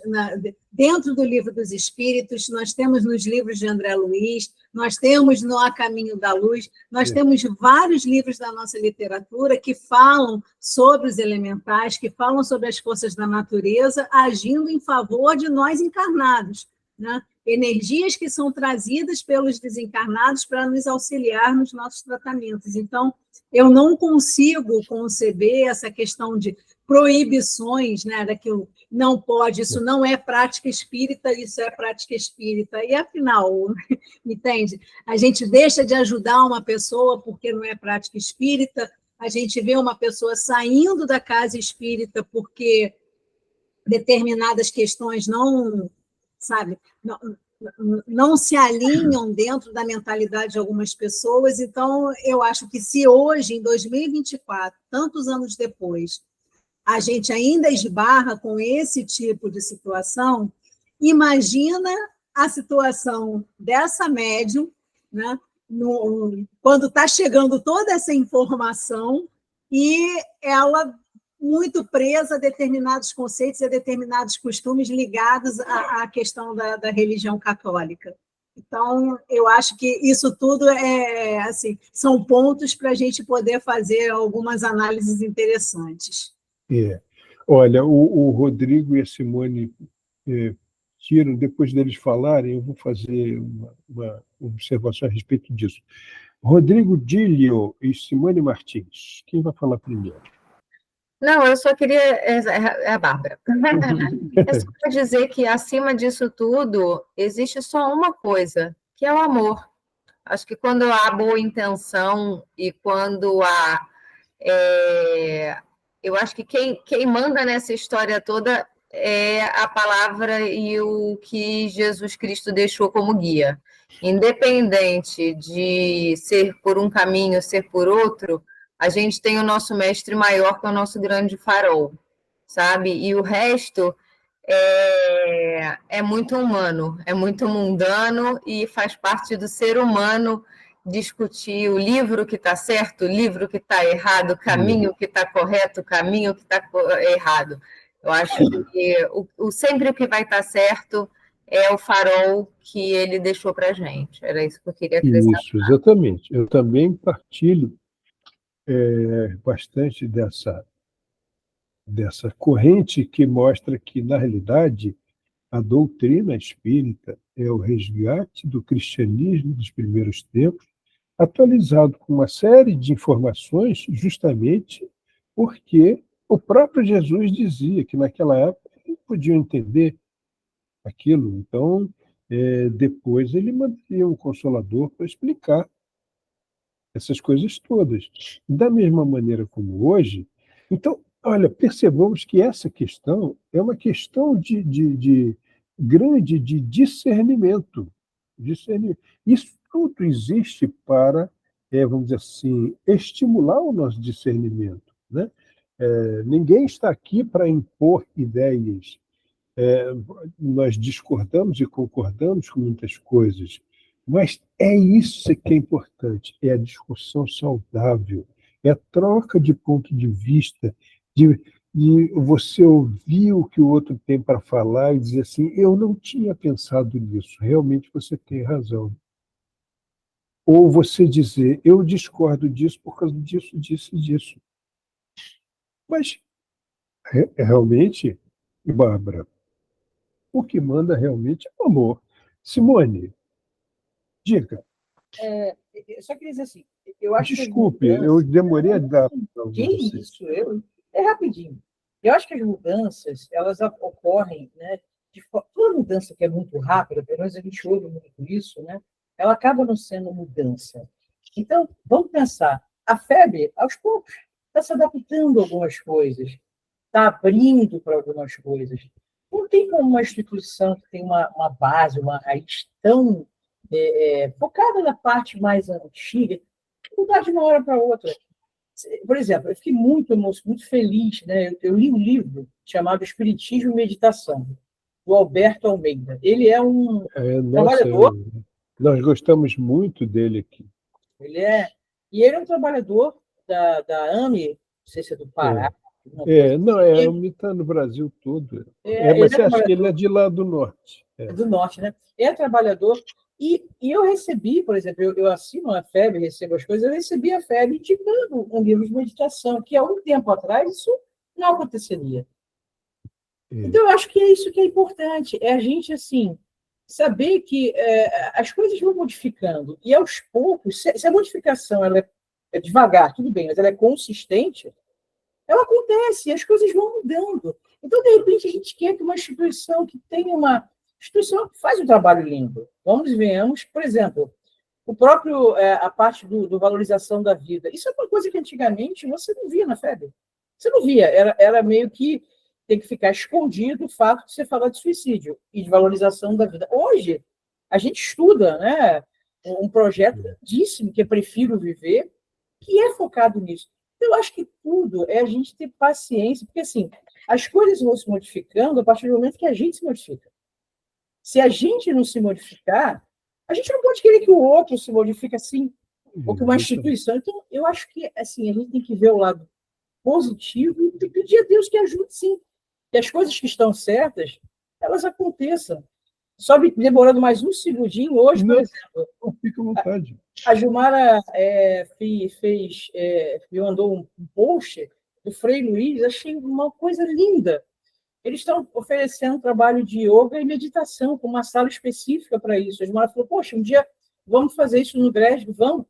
dentro do Livro dos Espíritos, nós temos nos livros de André Luiz, nós temos no A Caminho da Luz, nós temos vários livros da nossa literatura que falam sobre os elementais, que falam sobre as forças da natureza, agindo em favor de nós encarnados, né? energias que são trazidas pelos desencarnados para nos auxiliar nos nossos tratamentos. Então, eu não consigo conceber essa questão de proibições, né, daquilo não pode, isso não é prática espírita, isso é prática espírita. E, afinal, entende? A gente deixa de ajudar uma pessoa porque não é prática espírita, a gente vê uma pessoa saindo da casa espírita porque determinadas questões não, sabe, não se alinham dentro da mentalidade de algumas pessoas. Então, eu acho que se hoje, em 2024, tantos anos depois, a gente ainda esbarra com esse tipo de situação, imagina a situação dessa médium, né, quando está chegando toda essa informação e ela muito presa a determinados conceitos e a determinados costumes ligados à questão da religião católica. Então, eu acho que isso tudo assim, são pontos para a gente poder fazer algumas análises interessantes. Olha, o Rodrigo e a Simone tiram, depois deles falarem, eu vou fazer uma observação a respeito disso. Rodrigo Dílio e Simone Martins, quem vai falar primeiro? Não, eu só queria... É a Bárbara. É só para dizer que, acima disso tudo, existe só uma coisa, que é o amor. Acho que quando há boa intenção e quando há... eu acho que quem manda nessa história toda é a palavra e o que Jesus Cristo deixou como guia. Independente de ser por um caminho, ser por outro, a gente tem o nosso mestre maior, que é o nosso grande farol, sabe? E o resto é muito humano, é muito mundano e faz parte do ser humano discutir o livro que está certo, o livro que está errado, o caminho que está correto, o caminho que está errado. Eu acho que sempre o que vai estar certo é o farol que ele deixou para a gente. Era isso que eu queria acrescentar. Isso, exatamente. Eu também partilho bastante dessa corrente que mostra que, na realidade, a doutrina espírita é o resgate do cristianismo dos primeiros tempos, atualizado com uma série de informações, justamente porque o próprio Jesus dizia que, naquela época, não podiam entender aquilo. Então, depois ele mandaria um consolador para explicar essas coisas todas. Da mesma maneira como hoje. Então, olha, percebamos que essa questão é uma questão grande de discernimento. Isso tudo existe para, vamos dizer assim, estimular o nosso discernimento, né? Ninguém está aqui para impor ideias. Nós discordamos e concordamos com muitas coisas, mas é isso que é importante, é a discussão saudável, é a troca de ponto de vista, de você ouvir o que o outro tem para falar e dizer assim, eu não tinha pensado nisso, realmente você tem razão. Ou você dizer, eu discordo disso por causa disso, disso e disso. Mas, realmente, Bárbara, o que manda realmente é o amor. Simone, diga. Eu só queria dizer assim, eu acho Desculpe, que eu demorei a dar para que você. isso? É rapidinho. Eu acho que as mudanças, elas ocorrem, né? Toda mudança que é muito rápida, pelo menos a gente ouve muito isso, né? Ela acaba não sendo mudança. Então, vamos pensar, a FEB, aos poucos, está se adaptando a algumas coisas, está abrindo para algumas coisas. Não tem como uma instituição que tem uma base, uma raiz tão focada na parte mais antiga, mudar de uma hora para outra. Por exemplo, eu fiquei muito feliz, né? Eu li um livro chamado Espiritismo e Meditação, do Alberto Almeida. Ele é um trabalhador. Nós gostamos muito dele aqui. Ele é um trabalhador da AME, não sei se é do Pará. A AME está no Brasil todo. Mas acho que ele é de lá do norte. É do norte, né? É trabalhador. E eu recebi, por exemplo, eu assino a FEB, recebo as coisas, eu recebi a FEB indicando um livro de meditação, que há um tempo atrás isso não aconteceria. Então, eu acho que é isso que é importante, é a gente, assim, saber que as coisas vão modificando, e aos poucos, se a modificação ela é devagar, tudo bem, mas ela é consistente, ela acontece, e as coisas vão mudando. Então, de repente, a gente quer que uma instituição que tenha uma instituição que faz um trabalho lindo. Vamos e venhamos, por exemplo, o próprio, a parte do valorização da vida. Isso é uma coisa que antigamente você não via na FEB. Você não via, era meio que tem que ficar escondido o fato de você falar de suicídio e de valorização da vida. Hoje, a gente estuda, né, um projeto lindíssimo, que é Prefiro Viver, que é focado nisso. Eu acho que tudo é a gente ter paciência, porque assim, as coisas vão se modificando a partir do momento que a gente se modifica. Se a gente não se modificar, a gente não pode querer que o outro se modifique assim, ou que uma instituição. Então, eu acho que assim, a gente tem que ver o lado positivo e pedir a Deus que ajude, sim. Que as coisas que estão certas, elas aconteçam. Só me demorando mais um segundinho, hoje, por exemplo, Fica à vontade. a Gilmara me mandou um post do Frei Luiz, achei uma coisa linda. Eles estão oferecendo um trabalho de yoga e meditação, com uma sala específica para isso. A Gilmara falou, poxa, um dia vamos fazer isso no GRESB, vamos.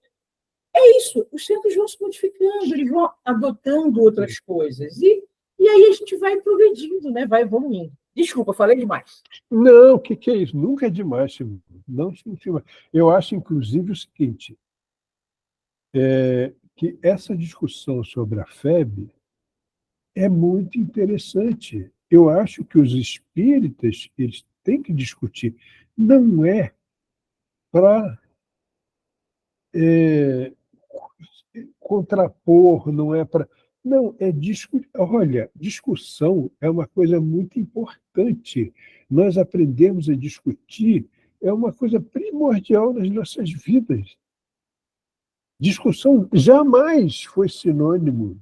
É isso, os centros vão se modificando, eles vão adotando outras coisas. E aí a gente vai progredindo, né? Vai evoluindo. Desculpa, falei demais. Não, o que é isso? Nunca é demais, Silvio. Não significa. Eu acho, inclusive, o seguinte, que essa discussão sobre a FEB é muito interessante. Eu acho que os espíritas eles têm que discutir. Não é para contrapor, não é para. Não, é discutir. Olha, discussão é uma coisa muito importante. Nós aprendemos a discutir, é uma coisa primordial nas nossas vidas. Discussão jamais foi sinônimo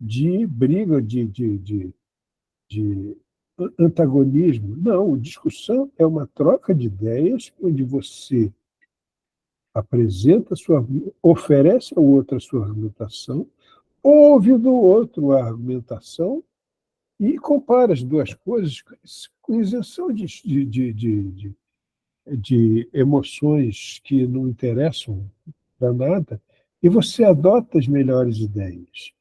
de briga, de antagonismo. Não, discussão é uma troca de ideias onde você apresenta oferece ao outro a sua argumentação, ouve do outro a argumentação e compara as duas coisas com isenção de emoções que não interessam para nada, e você adota as melhores ideias,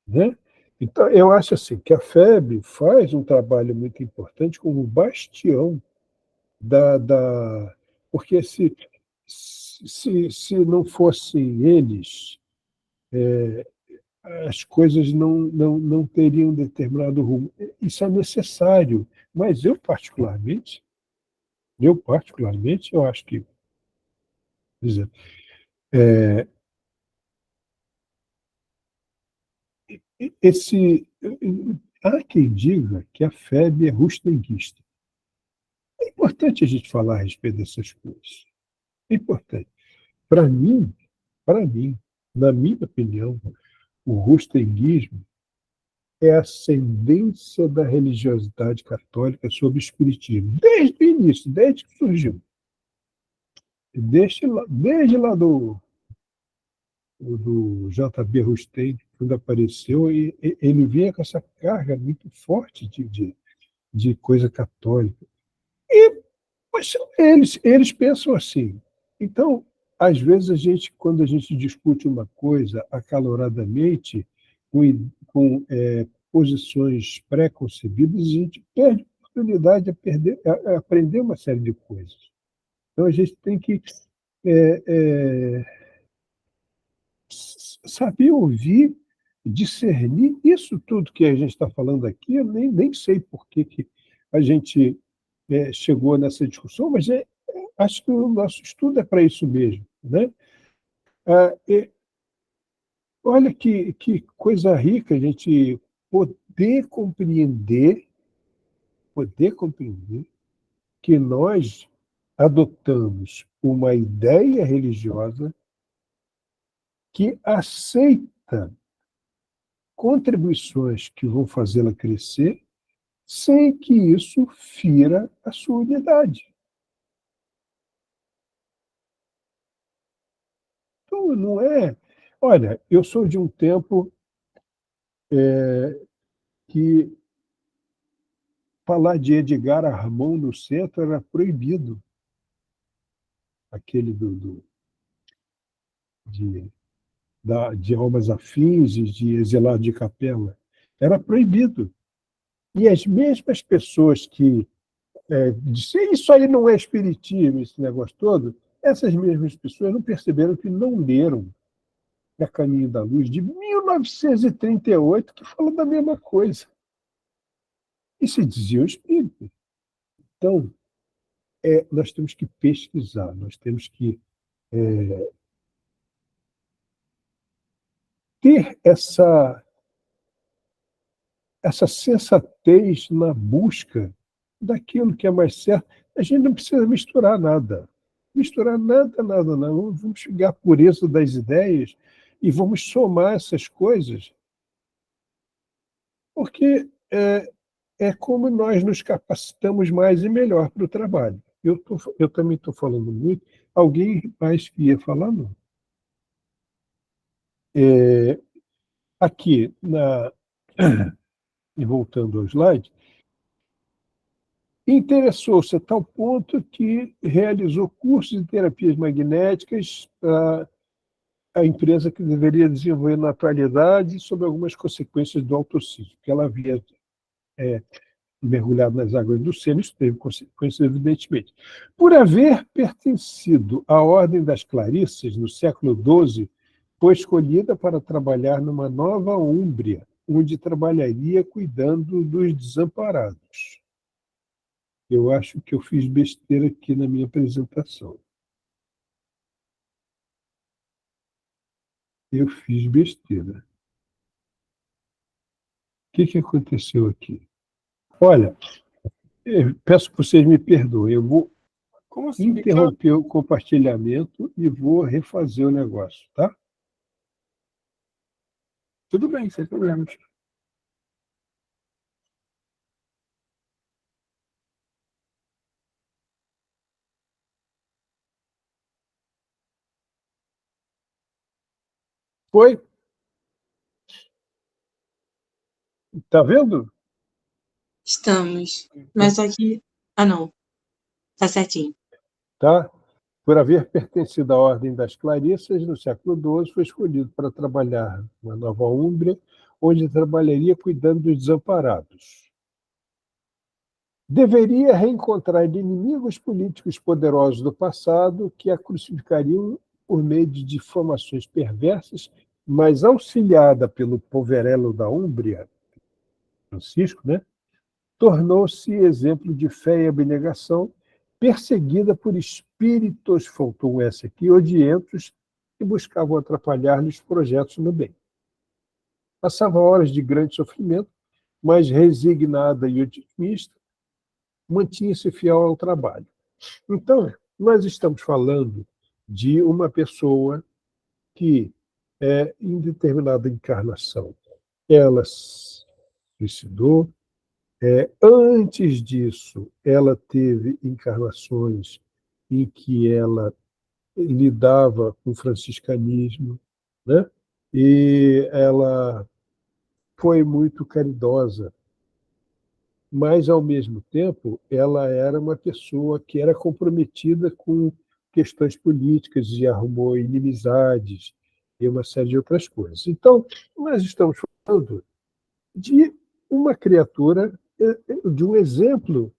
né? Então, eu acho assim que a FEB faz um trabalho muito importante como bastião porque se não fossem eles, as coisas não teriam determinado rumo. Isso é necessário, mas eu particularmente, eu acho que, por exemplo, há quem diga que a FEB é rustenguista. É importante a gente falar a respeito dessas coisas. É importante. Para mim, na minha opinião, o rustenguismo é a ascendência da religiosidade católica sobre o espiritismo, desde o início, desde que surgiu. Desde lá do J.B. Rustem, quando apareceu, e ele vinha com essa carga muito forte de coisa católica. Mas são eles pensam assim. Então, às vezes, quando a gente discute uma coisa acaloradamente, com posições pré-concebidas, a gente perde a oportunidade de aprender uma série de coisas. Então, a gente tem que saber ouvir, discernir. Isso tudo que a gente está falando aqui, eu nem sei por que a gente chegou nessa discussão, mas acho que o nosso estudo é para isso mesmo, né? Olha que coisa rica a gente poder compreender que nós adotamos uma ideia religiosa que aceita contribuições que vão fazê-la crescer sem que isso fira a sua unidade. Então, não é... Olha, eu sou de um tempo que falar de Edgar Armand no centro era proibido. Aquele de almas afins e de exilado de capela. Era proibido. E as mesmas pessoas que disseram isso aí não é espiritismo, esse negócio todo, essas mesmas pessoas não perceberam que não leram A Caminho da Luz, de 1938, que fala da mesma coisa. E se dizia o espírito. Então, nós temos que pesquisar, nós temos que ter essa sensatez na busca daquilo que é mais certo. A gente não precisa misturar nada. Misturar nada, nada, não. Vamos chegar à pureza das ideias e vamos somar essas coisas, porque é como nós nos capacitamos mais e melhor para o trabalho. Eu também estou falando muito. Alguém mais que ia falando? Aqui, e voltando ao slide, interessou-se a tal ponto que realizou cursos de terapias magnéticas para a empresa que deveria desenvolver naturalidade sobre algumas consequências do autocismo, porque ela havia mergulhado nas águas do Sena, isso teve consequências, evidentemente. Por haver pertencido à Ordem das Clarissas, no século XII, foi escolhida para trabalhar numa nova Úmbria, onde trabalharia cuidando dos desamparados. Eu acho que eu fiz besteira aqui na minha apresentação. Eu fiz besteira. O que aconteceu aqui? Olha, peço que vocês me perdoem, eu vou interromper o compartilhamento e vou refazer o negócio, tá? Tudo bem, sem problemas. Foi? Tá vendo? Estamos. Mas só que. Ah, não. Tá certinho. Tá? Por haver pertencido à Ordem das Clarissas, no século XII, foi escolhido para trabalhar na Nova Úmbria, onde trabalharia cuidando dos desamparados. Deveria reencontrar inimigos políticos poderosos do passado que a crucificariam por meio de difamações perversas, mas auxiliada pelo poverello da Úmbria, Francisco, né, tornou-se exemplo de fé e abnegação, perseguida por espíritos, faltou um S aqui, odientos, que buscavam atrapalhar-lhe os projetos no bem. Passava horas de grande sofrimento, mas resignada e otimista, mantinha-se fiel ao trabalho. Então, nós estamos falando de uma pessoa que, em determinada encarnação, ela se suicidou. Antes disso, ela teve encarnações em que ela lidava com o franciscanismo, né? E ela foi muito caridosa, mas, ao mesmo tempo, ela era uma pessoa que era comprometida com questões políticas e arrumou inimizades e uma série de outras coisas. Então, nós estamos falando de uma criatura, de um exemplo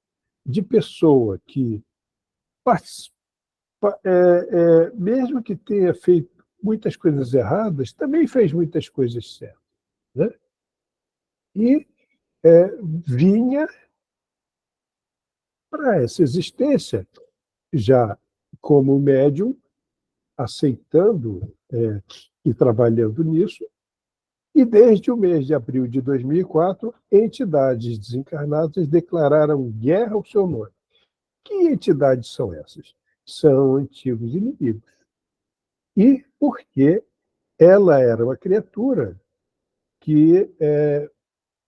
de pessoa que, mesmo que tenha feito muitas coisas erradas, também fez muitas coisas certas, né? E vinha para essa existência, já como médium, aceitando e trabalhando nisso, e desde o mês de abril de 2004, entidades desencarnadas declararam guerra ao seu nome. Que entidades são essas? São antigos inimigos. E porque ela era uma criatura que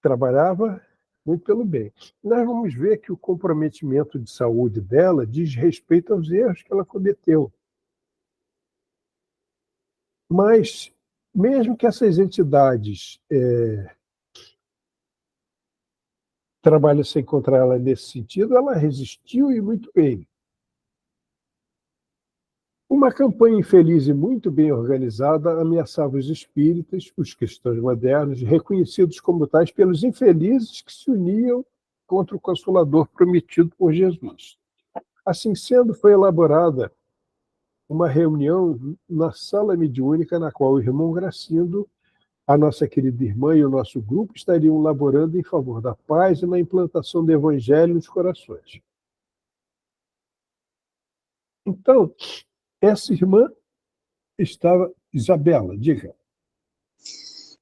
trabalhava muito pelo bem. Nós vamos ver que o comprometimento de saúde dela diz respeito aos erros que ela cometeu. Mas, mesmo que essas entidades trabalha-se encontrar ela nesse sentido, ela resistiu e muito bem. Uma campanha infeliz e muito bem organizada ameaçava os espíritas, os cristãos modernos, reconhecidos como tais pelos infelizes que se uniam contra o Consolador prometido por Jesus. Assim sendo, foi elaborada uma reunião na sala mediúnica, na qual o irmão Gracindo, a nossa querida irmã e o nosso grupo estariam laborando em favor da paz e na implantação do Evangelho nos corações. Então, essa irmã estava... Isabela, diga.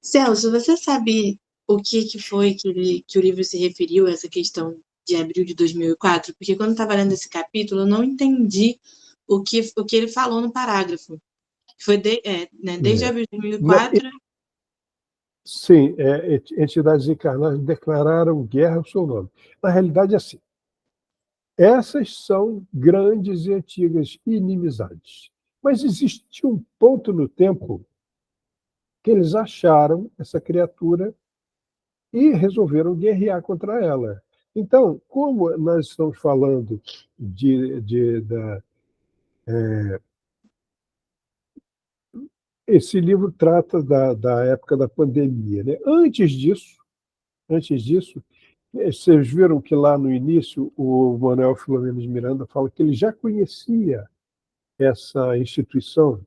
Celso, você sabe o que foi que o livro se referiu a essa questão de abril de 2004? Porque quando eu estava lendo esse capítulo, eu não entendi o que ele falou no parágrafo. Foi desde abril de 2004... Sim, entidades encarnadas declararam guerra ao seu nome. Na realidade, é assim. Essas são grandes e antigas inimizades. Mas existe um ponto no tempo que eles acharam essa criatura e resolveram guerrear contra ela. Então, como nós estamos falando esse livro trata da época da pandemia, né? Antes disso, vocês viram que lá no início o Manuel Filomeno de Miranda fala que ele já conhecia essa instituição.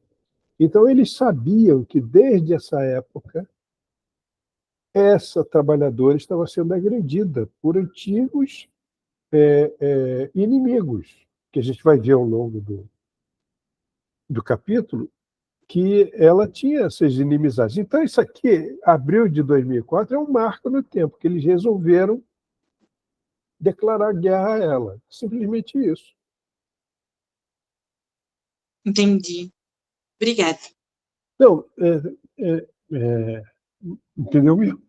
Então, eles sabiam que, desde essa época, essa trabalhadora estava sendo agredida por antigos inimigos, que a gente vai ver ao longo do capítulo, que ela tinha essas inimizades. Então, isso aqui, abril de 2004, é um marco no tempo, que eles resolveram declarar guerra a ela. Simplesmente isso. Entendi. Obrigada. Não, entendeu mesmo?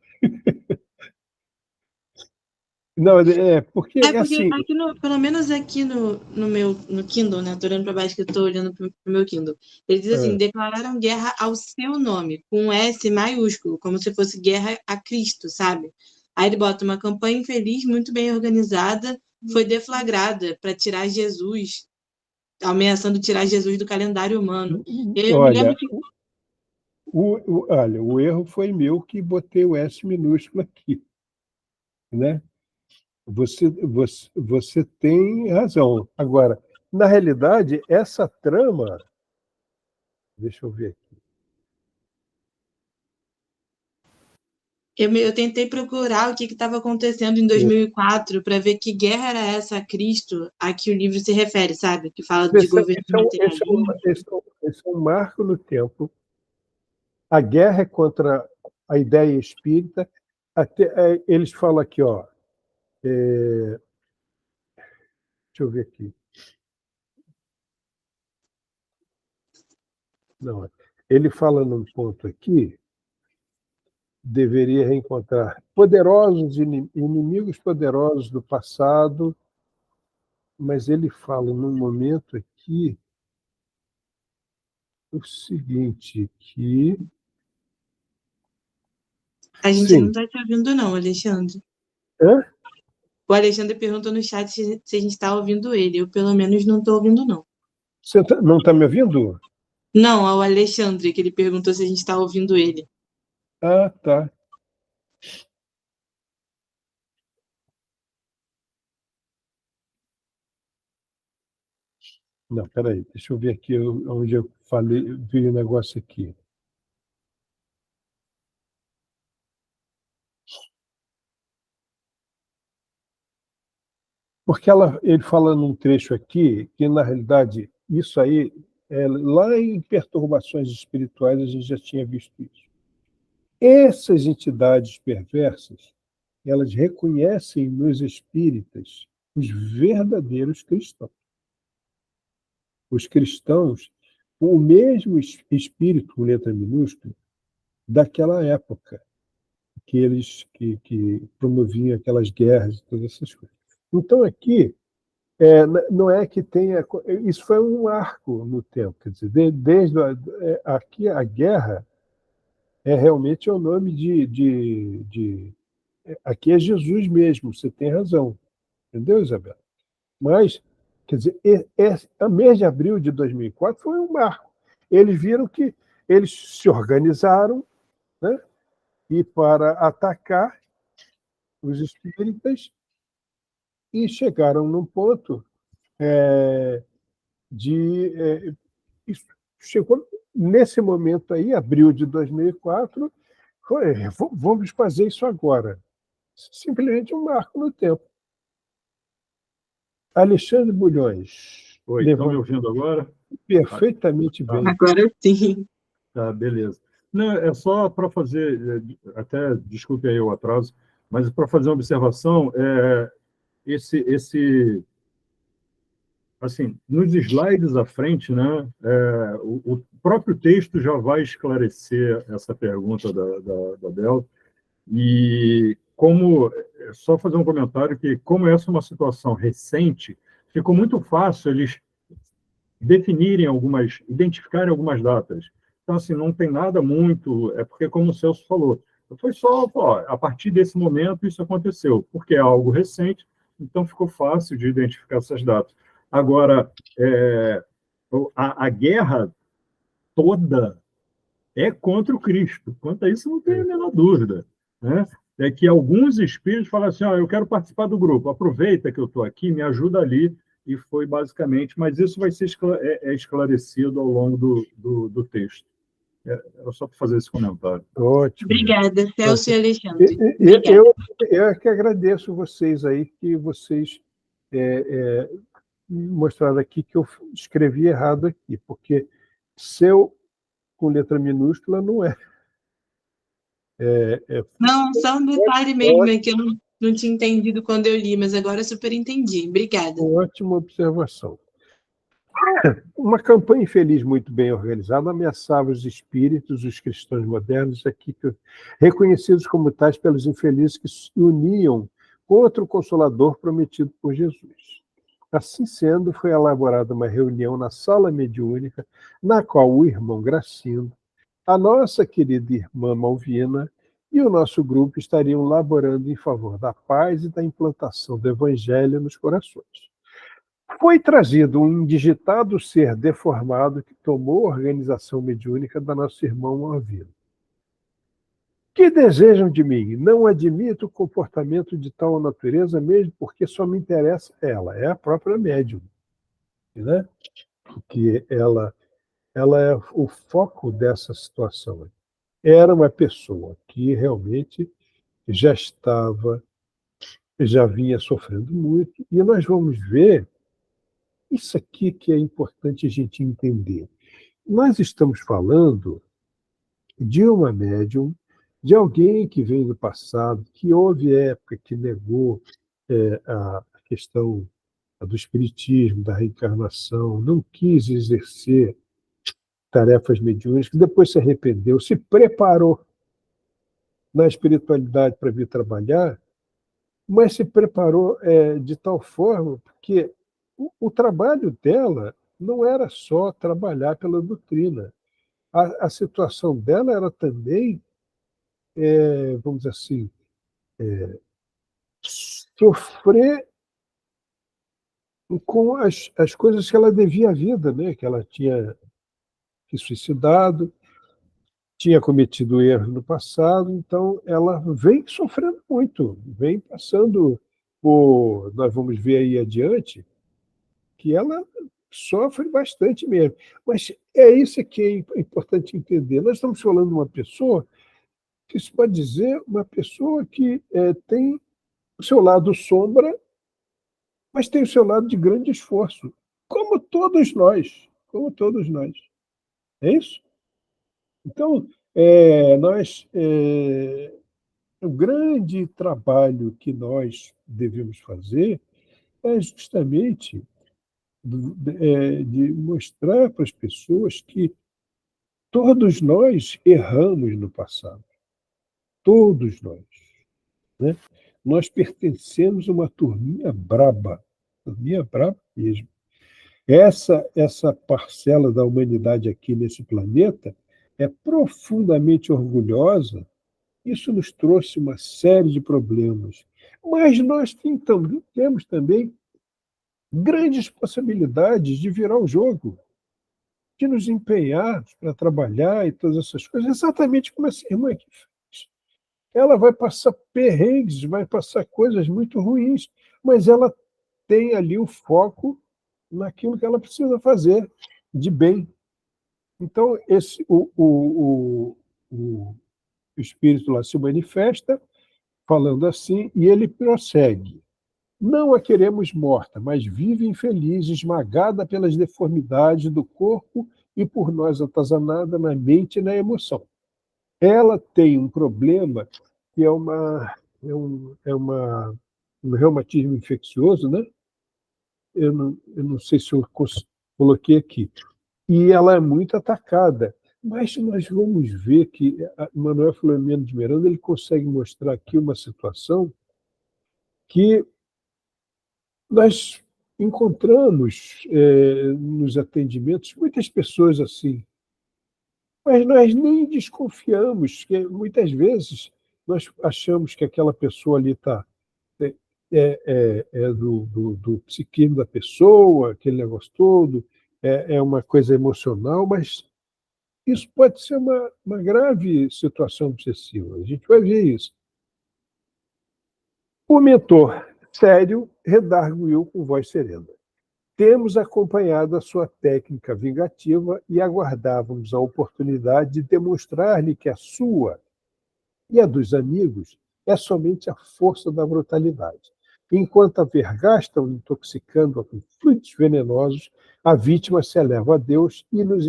Não, porque assim... aqui pelo menos aqui no Kindle, né? Tô olhando para baixo que eu tô olhando pro meu Kindle. Ele diz assim, declararam guerra ao seu nome, com um S maiúsculo, como se fosse guerra a Cristo, sabe? Aí ele bota uma campanha infeliz, muito bem organizada, foi deflagrada para tirar Jesus, ameaçando tirar Jesus do calendário humano. Eu me lembro que... Olha, o erro foi meu que botei o S minúsculo aqui, né? Você tem razão. Agora, na realidade, essa trama... Deixa eu ver aqui. Eu tentei procurar o que estava acontecendo em 2004 para ver que guerra era essa a Cristo a que o livro se refere, sabe? Que fala de governo materialista. Esse é um marco no tempo. A guerra é contra a ideia espírita. Eles falam aqui, ó. Deixa eu ver aqui. Não, ele fala num ponto aqui, deveria reencontrar inimigos poderosos do passado, mas ele fala num momento aqui o seguinte, que... A gente Sim. não está te ouvindo não, Alexandre. Hã? O Alexandre perguntou no chat se a gente está ouvindo ele. Eu, pelo menos, não estou ouvindo, não. Você não está me ouvindo? Não, é o Alexandre, que ele perguntou se a gente está ouvindo ele. Ah, tá. Não, peraí, deixa eu ver aqui onde eu falei, vi o negócio aqui. Porque ele fala num trecho aqui que, na realidade, isso aí, lá em Perturbações Espirituais, a gente já tinha visto isso. Essas entidades perversas, elas reconhecem nos espíritas os verdadeiros cristãos. Os cristãos, o mesmo espírito, com letra minúscula, daquela época, que eles que promoviam aquelas guerras e todas essas coisas. Então, aqui, não é que tenha... Isso foi um marco no tempo. Quer dizer, desde aqui, a guerra é realmente o nome de aqui é Jesus mesmo, você tem razão. Entendeu, Isabel? Mas, quer dizer, o mês de abril de 2004 foi um marco. Eles viram que eles se organizaram, né, e para atacar os espíritas e chegaram num ponto isso chegou nesse momento aí, abril de 2004, vamos fazer isso agora. Simplesmente um marco no tempo. Alexandre Bulhões. Oi, estão me ouvindo agora? Perfeitamente bem. Agora sim. Tá, beleza. Não, é só para fazer, até desculpe aí o atraso, mas para fazer uma observação, assim, nos slides à frente, né, o próprio texto já vai esclarecer essa pergunta da Bel, e só fazer um comentário que, como essa é uma situação recente, ficou muito fácil eles identificarem algumas datas. Então, assim, não tem nada muito, porque, como o Celso falou, foi só, a partir desse momento isso aconteceu, porque é algo recente, então ficou fácil de identificar essas datas. Agora, a guerra toda é contra o Cristo. Quanto a isso, não tem a menor dúvida, né? É que alguns espíritos falam assim, eu quero participar do grupo, aproveita que eu estou aqui, me ajuda ali, e foi basicamente, mas isso vai ser esclarecido ao longo do texto. É só para fazer esse comentário. Ótimo. Obrigada, Celso e Alexandre. Eu que agradeço vocês aí, que vocês mostraram aqui que eu escrevi errado aqui, porque seu com letra minúscula não é. Não, só um detalhe mesmo, que eu não tinha entendido quando eu li, mas agora eu super entendi. Obrigada. Ótima observação. Uma campanha infeliz muito bem organizada ameaçava os espíritos, os cristãos modernos, aqui reconhecidos como tais pelos infelizes que se uniam contra o Consolador prometido por Jesus. Assim sendo, foi elaborada uma reunião na sala mediúnica, na qual o irmão Gracindo, a nossa querida irmã Malvina e o nosso grupo estariam laborando em favor da paz e da implantação do Evangelho nos corações. Foi trazido um indigitado ser deformado que tomou a organização mediúnica da nossa irmã Malvina. Que desejam de mim? Não admito o comportamento de tal natureza, mesmo porque só me interessa ela, é a própria médium, né? Porque ela é o foco dessa situação. Era uma pessoa que realmente já vinha sofrendo muito, e nós vamos ver isso aqui que é importante a gente entender. Nós estamos falando de uma médium, de alguém que vem do passado, que houve época que negou a questão do espiritismo, da reencarnação, não quis exercer tarefas mediúnicas, depois se arrependeu, se preparou na espiritualidade para vir trabalhar, mas se preparou de tal forma que o trabalho dela não era só trabalhar pela doutrina. A situação dela era também, vamos dizer assim, sofrer com as coisas que ela devia à vida, né? Que ela tinha se suicidado, tinha cometido erros no passado, então ela vem sofrendo muito, vem passando por... Nós vamos ver aí adiante que ela sofre bastante mesmo. Mas é isso que é importante entender. Nós estamos falando de uma pessoa que se pode dizer uma pessoa que tem o seu lado sombra, mas tem o seu lado de grande esforço, como todos nós. É isso? Então, o grande trabalho que nós devemos fazer é justamente de mostrar para as pessoas que todos nós erramos no passado. Todos nós. Né? Nós pertencemos a uma turminha braba mesmo. Essa parcela da humanidade aqui nesse planeta é profundamente orgulhosa isso nos trouxe uma série de problemas. Mas nós temos também grandes possibilidades de virar o jogo, de nos empenhar para trabalhar e todas essas coisas, exatamente como essa irmã aqui fez. Ela vai passar perrengues, vai passar coisas muito ruins, mas ela tem ali o foco naquilo que ela precisa fazer de bem. Então, o espírito lá se manifesta falando assim, e ele prossegue. Não a queremos morta, mas vive infeliz, esmagada pelas deformidades do corpo e por nós atazanada na mente e na emoção. Ela tem um problema que é um reumatismo infeccioso, né? Eu não sei se eu coloquei aqui. E ela é muito atacada. Mas nós vamos ver que Manuel Filomeno de Miranda ele consegue mostrar aqui uma situação que nós encontramos nos atendimentos muitas pessoas assim, mas nós nem desconfiamos, que muitas vezes nós achamos que aquela pessoa ali é do psiquismo da pessoa, aquele negócio todo, é uma coisa emocional, mas isso pode ser uma grave situação obsessiva. A gente vai ver isso. O mentor, sério, redarguiu com voz serena. Temos acompanhado a sua técnica vingativa e aguardávamos a oportunidade de demonstrar-lhe que a sua e a dos amigos é somente a força da brutalidade. Enquanto a vergás estão intoxicando com fluidos venenosos, a vítima se eleva a Deus e nos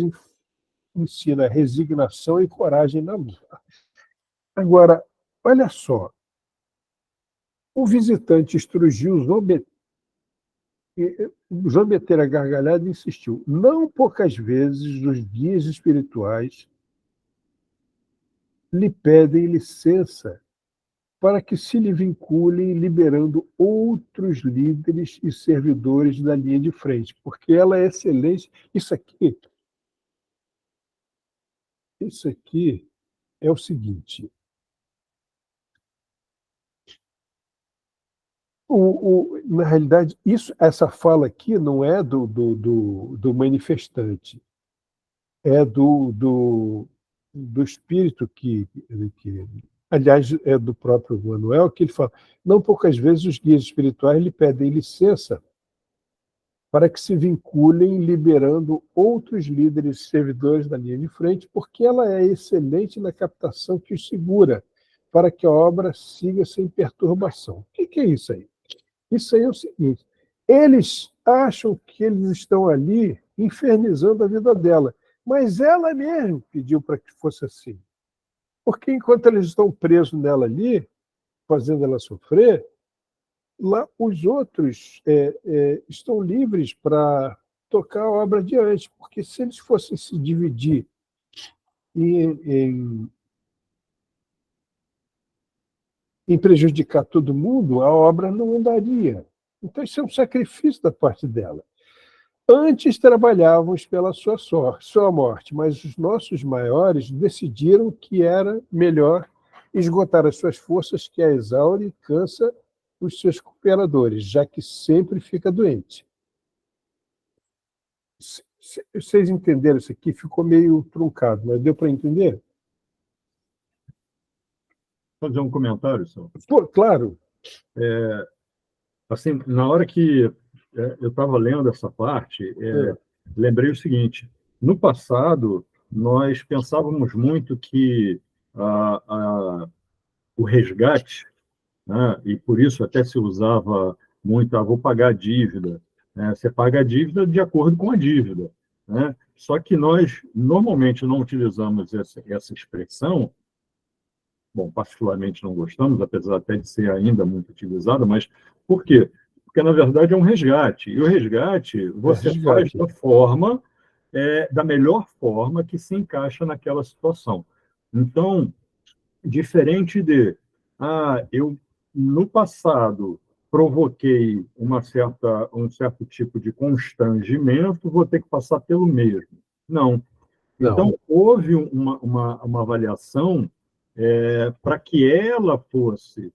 ensina resignação e coragem na luta. Agora, olha só, o visitante estrugiu, zombeteira gargalhada e insistiu. Não poucas vezes os guias espirituais lhe pedem licença para que se lhe vinculem, liberando outros líderes e servidores da linha de frente, porque ela é excelente. Isso aqui é o seguinte. Na realidade, essa fala aqui não é do manifestante, é do espírito que, aliás, é do próprio Manuel, que ele fala, não poucas vezes os guias espirituais lhe pedem licença para que se vinculem, liberando outros líderes e servidores da linha de frente, porque ela é excelente na captação que os segura, para que a obra siga sem perturbação. O que é isso aí? Isso aí é o seguinte, eles acham que eles estão ali infernizando a vida dela, mas ela mesma pediu para que fosse assim. Porque enquanto eles estão presos nela ali, fazendo ela sofrer, lá os outros estão livres para tocar a obra adiante, porque se eles fossem se dividir em prejudicar todo mundo, a obra não andaria. Então, isso é um sacrifício da parte dela. Antes trabalhávamos pela sua morte, mas os nossos maiores decidiram que era melhor esgotar as suas forças, que a exaure e cansa os seus cooperadores, já que sempre fica doente. Vocês entenderam isso aqui? Ficou meio truncado, mas deu para entender? Fazer um comentário, senhor? Pô, claro. Assim, na hora que eu estava lendo essa parte, lembrei o seguinte: no passado, nós pensávamos muito que o resgate, né, e por isso até se usava muito, vou pagar a dívida. Né, você paga a dívida de acordo com a dívida. Né? Só que nós, normalmente, não utilizamos essa expressão. Bom, particularmente não gostamos, apesar até de ser ainda muito utilizada, mas por quê? Porque, na verdade, é um resgate. E o resgate você faz da melhor forma que se encaixa naquela situação. Então, diferente de, eu, no passado, provoquei um certo tipo de constrangimento, vou ter que passar pelo mesmo. Não. Então, houve uma avaliação para que ela fosse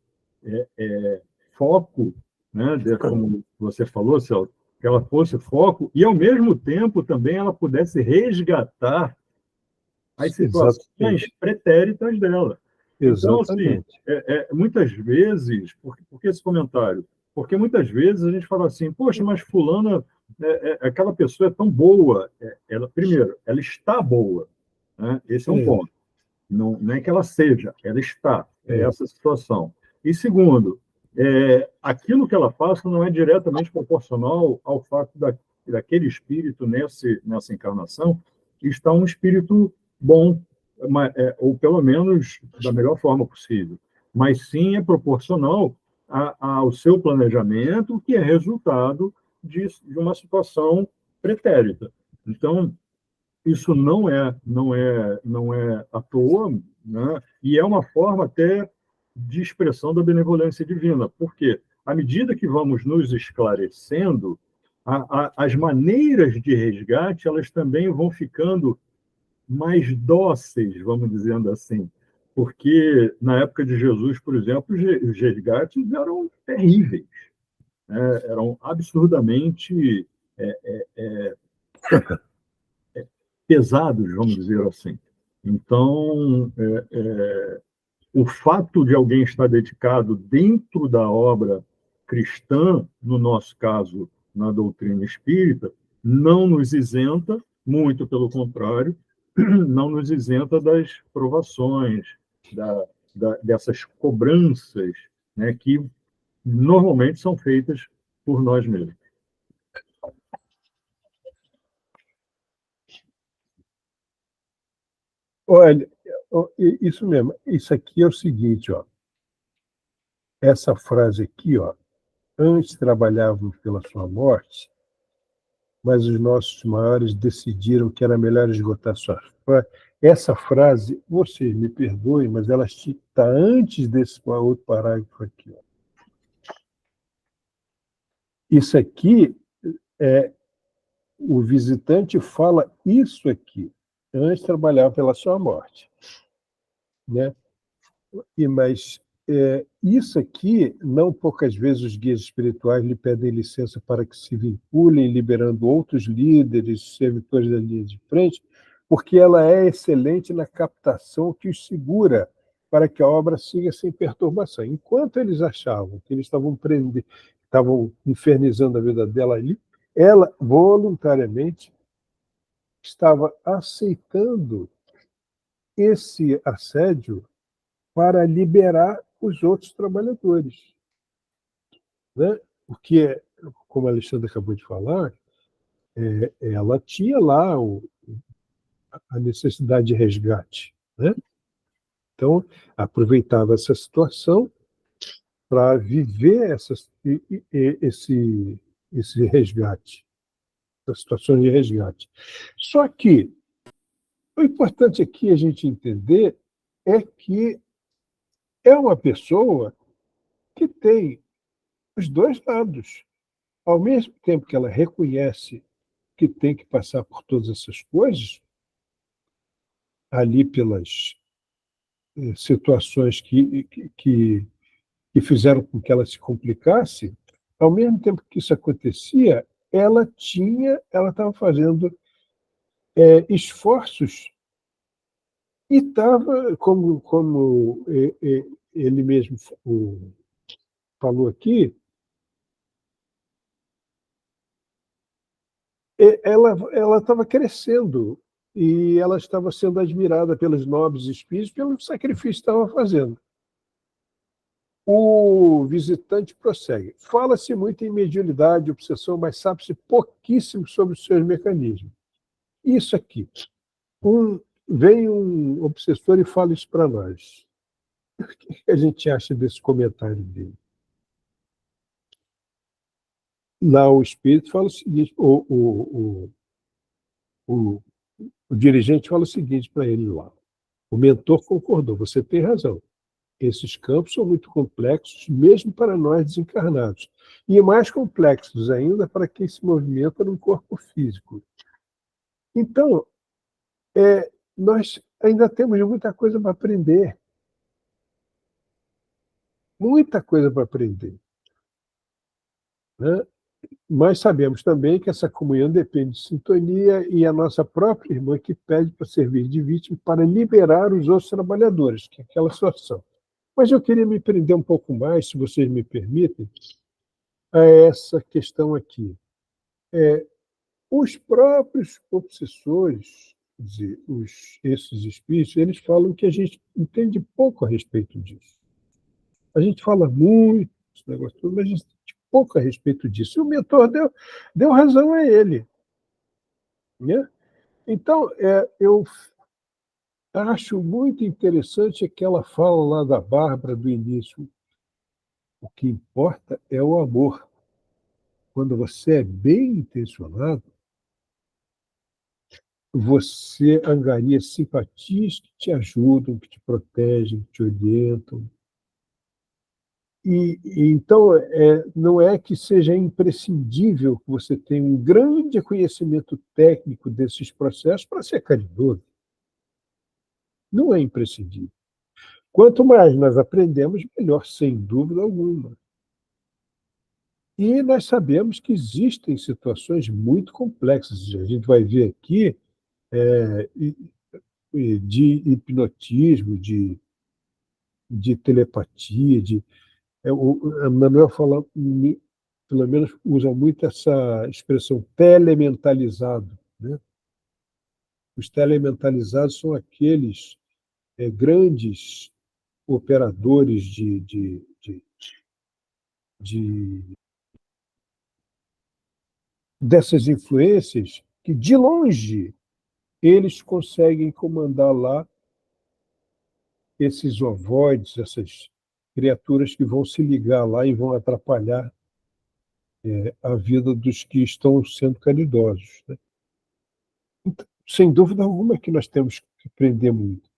foco, né, como você falou, Celso, que ela fosse foco, e, ao mesmo tempo, também ela pudesse resgatar as situações Exatamente. pretéritas dela. Então, assim, Exatamente. muitas vezes, por que esse comentário? Porque muitas vezes a gente fala assim, poxa, mas fulana, aquela pessoa é tão boa. Primeiro, ela está boa, né? Esse é um ponto. Não é que ela seja, ela está. É essa situação. E segundo, aquilo que ela faça não é diretamente proporcional ao fato daquele espírito, nessa encarnação, estar um espírito bom, ou pelo menos da melhor forma possível. Mas sim é proporcional ao seu planejamento, que é resultado de uma situação pretérita. Então, isso não é à toa, né? E é uma forma até de expressão da benevolência divina, porque à medida que vamos nos esclarecendo, as maneiras de resgate elas também vão ficando mais dóceis, vamos dizendo assim, porque na época de Jesus, por exemplo, os resgates eram terríveis, né? Eram absurdamente pesados, vamos dizer assim. Então, o fato de alguém estar dedicado dentro da obra cristã, no nosso caso, na doutrina espírita, não nos isenta, muito pelo contrário, não nos isenta das provações, dessas cobranças, né, que normalmente são feitas por nós mesmos. Olha, isso mesmo. Isso aqui é o seguinte, ó. Essa frase aqui, ó. Antes trabalhávamos pela sua morte, mas os nossos maiores decidiram que era melhor esgotar sua fé. Essa frase, vocês me perdoem, mas ela está antes desse outro parágrafo aqui, ó. Isso aqui, o visitante fala isso aqui. Antes trabalhava pela sua morte, né? Mas isso aqui, não poucas vezes os guias espirituais lhe pedem licença para que se vinculem, liberando outros líderes, servidores da linha de frente, porque ela é excelente na captação que os segura para que a obra siga sem perturbação. Enquanto eles achavam que eles estavam infernizando a vida dela ali, ela voluntariamente estava aceitando esse assédio para liberar os outros trabalhadores, né? Porque, como a Alexandra acabou de falar, ela tinha lá a necessidade de resgate, né? Então, aproveitava essa situação para viver esse resgate, essa situação de resgate. Só que o importante aqui a gente entender é que é uma pessoa que tem os dois lados. Ao mesmo tempo que ela reconhece que tem que passar por todas essas coisas, ali pelas situações que fizeram com que ela se complicasse, ao mesmo tempo que isso acontecia, ela estava fazendo esforços e estava, como ele mesmo falou aqui, ela estava crescendo e ela estava sendo admirada pelos nobres espíritos pelo sacrifício que estava fazendo. O visitante prossegue. Fala-se muito em mediunidade e obsessão, mas sabe-se pouquíssimo sobre os seus mecanismos. Isso aqui. Vem um obsessor e fala isso para nós. O que a gente acha desse comentário dele? Lá o espírito fala o seguinte, o dirigente fala o seguinte para ele lá. O mentor concordou, você tem razão. Esses campos são muito complexos, mesmo para nós desencarnados. E mais complexos ainda para quem se movimenta num corpo físico. Então, nós ainda temos muita coisa para aprender. muita coisa para aprender, né? Mas sabemos também que essa comunhão depende de sintonia e a nossa própria irmã que pede para servir de vítima para liberar os outros trabalhadores, que é aquela situação. Mas eu queria me prender um pouco mais, se vocês me permitem, a essa questão aqui. Os próprios obsessores, quer dizer, esses espíritos, eles falam que a gente entende pouco a respeito disso. A gente fala muito, esse negócio todo, mas a gente entende pouco a respeito disso. E o mentor deu razão a ele, né? Então, eu acho muito interessante aquela fala lá da Bárbara do início. O que importa é o amor. Quando você é bem intencionado, você angaria simpatias que te ajudam, que te protegem, que te orientam. Então, não é que seja imprescindível que você tenha um grande conhecimento técnico desses processos para ser caridoso. Não é imprescindível. Quanto mais nós aprendemos, melhor, sem dúvida alguma. E nós sabemos que existem situações muito complexas. A gente vai ver aqui de hipnotismo, de telepatia, o Manuel fala, pelo menos usa muito essa expressão telementalizado, né? Os telementalizados são aqueles grandes operadores dessas influências que, de longe, eles conseguem comandar lá esses ovoides, essas criaturas que vão se ligar lá e vão atrapalhar a vida dos que estão sendo caridosos, né? Então, sem dúvida alguma que nós temos que aprender muito.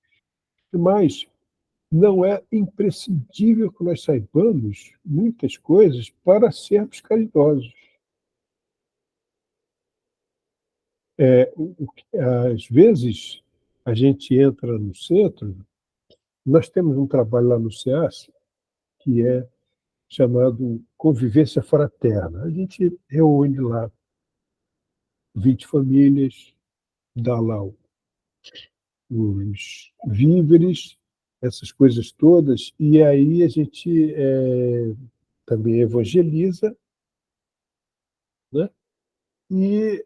Mas não é imprescindível que nós saibamos muitas coisas para sermos caridosos. Às vezes, a gente entra no centro, nós temos um trabalho lá no SEAS, que é chamado Convivência Fraterna. A gente reúne lá 20 famílias, dá lá os víveres, essas coisas todas, e aí a gente também evangeliza, né? E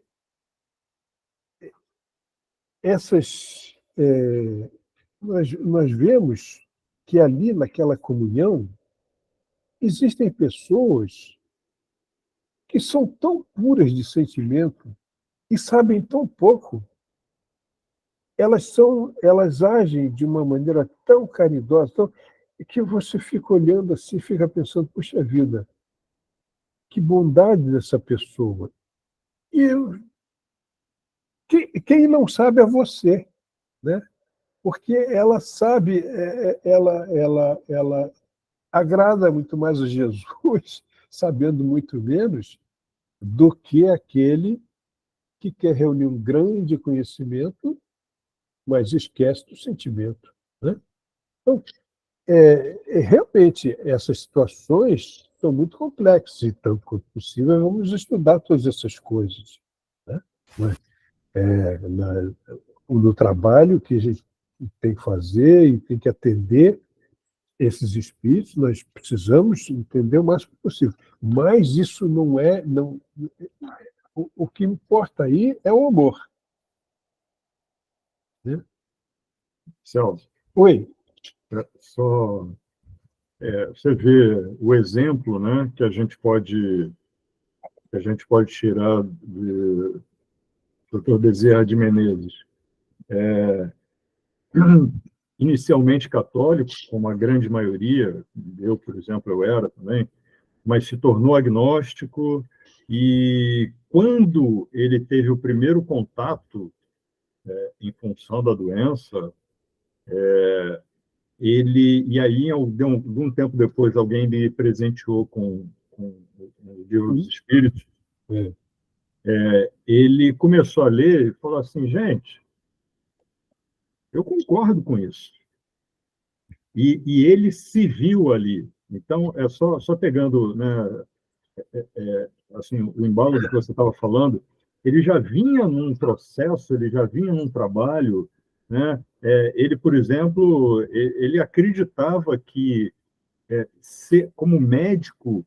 nós vemos que ali, naquela comunhão, existem pessoas que são tão puras de sentimento e sabem tão pouco. Elas agem de uma maneira tão caridosa, que você fica olhando assim, fica pensando, puxa vida, que bondade dessa pessoa. E quem não sabe é você, né? Porque ela sabe, ela agrada muito mais a Jesus, sabendo muito menos do que aquele que quer reunir um grande conhecimento, mas esquece do sentimento, né? Então, realmente, essas situações são muito complexas, e, tanto quanto possível, vamos estudar todas essas coisas, né? Mas, no trabalho que a gente tem que fazer e tem que atender esses espíritos, nós precisamos entender o máximo possível. Mas isso não é... O que importa aí é o amor, né? Celso, Oi. só você vê o exemplo, né, que a gente pode tirar do Dr. Bezerra de Menezes. Inicialmente católico, como a grande maioria, eu, por exemplo, eu era também, mas se tornou agnóstico, e quando ele teve o primeiro contato em função da doença, e aí, algum tempo depois, alguém lhe presenteou com o Livro dos Espíritos, ele começou a ler e falou assim, gente, eu concordo com isso. E ele se viu ali, Então, só pegando, né, assim, o embalo do que você estava falando, ele já vinha num processo, ele já vinha num trabalho, né? Ele, por exemplo, ele acreditava que, como médico,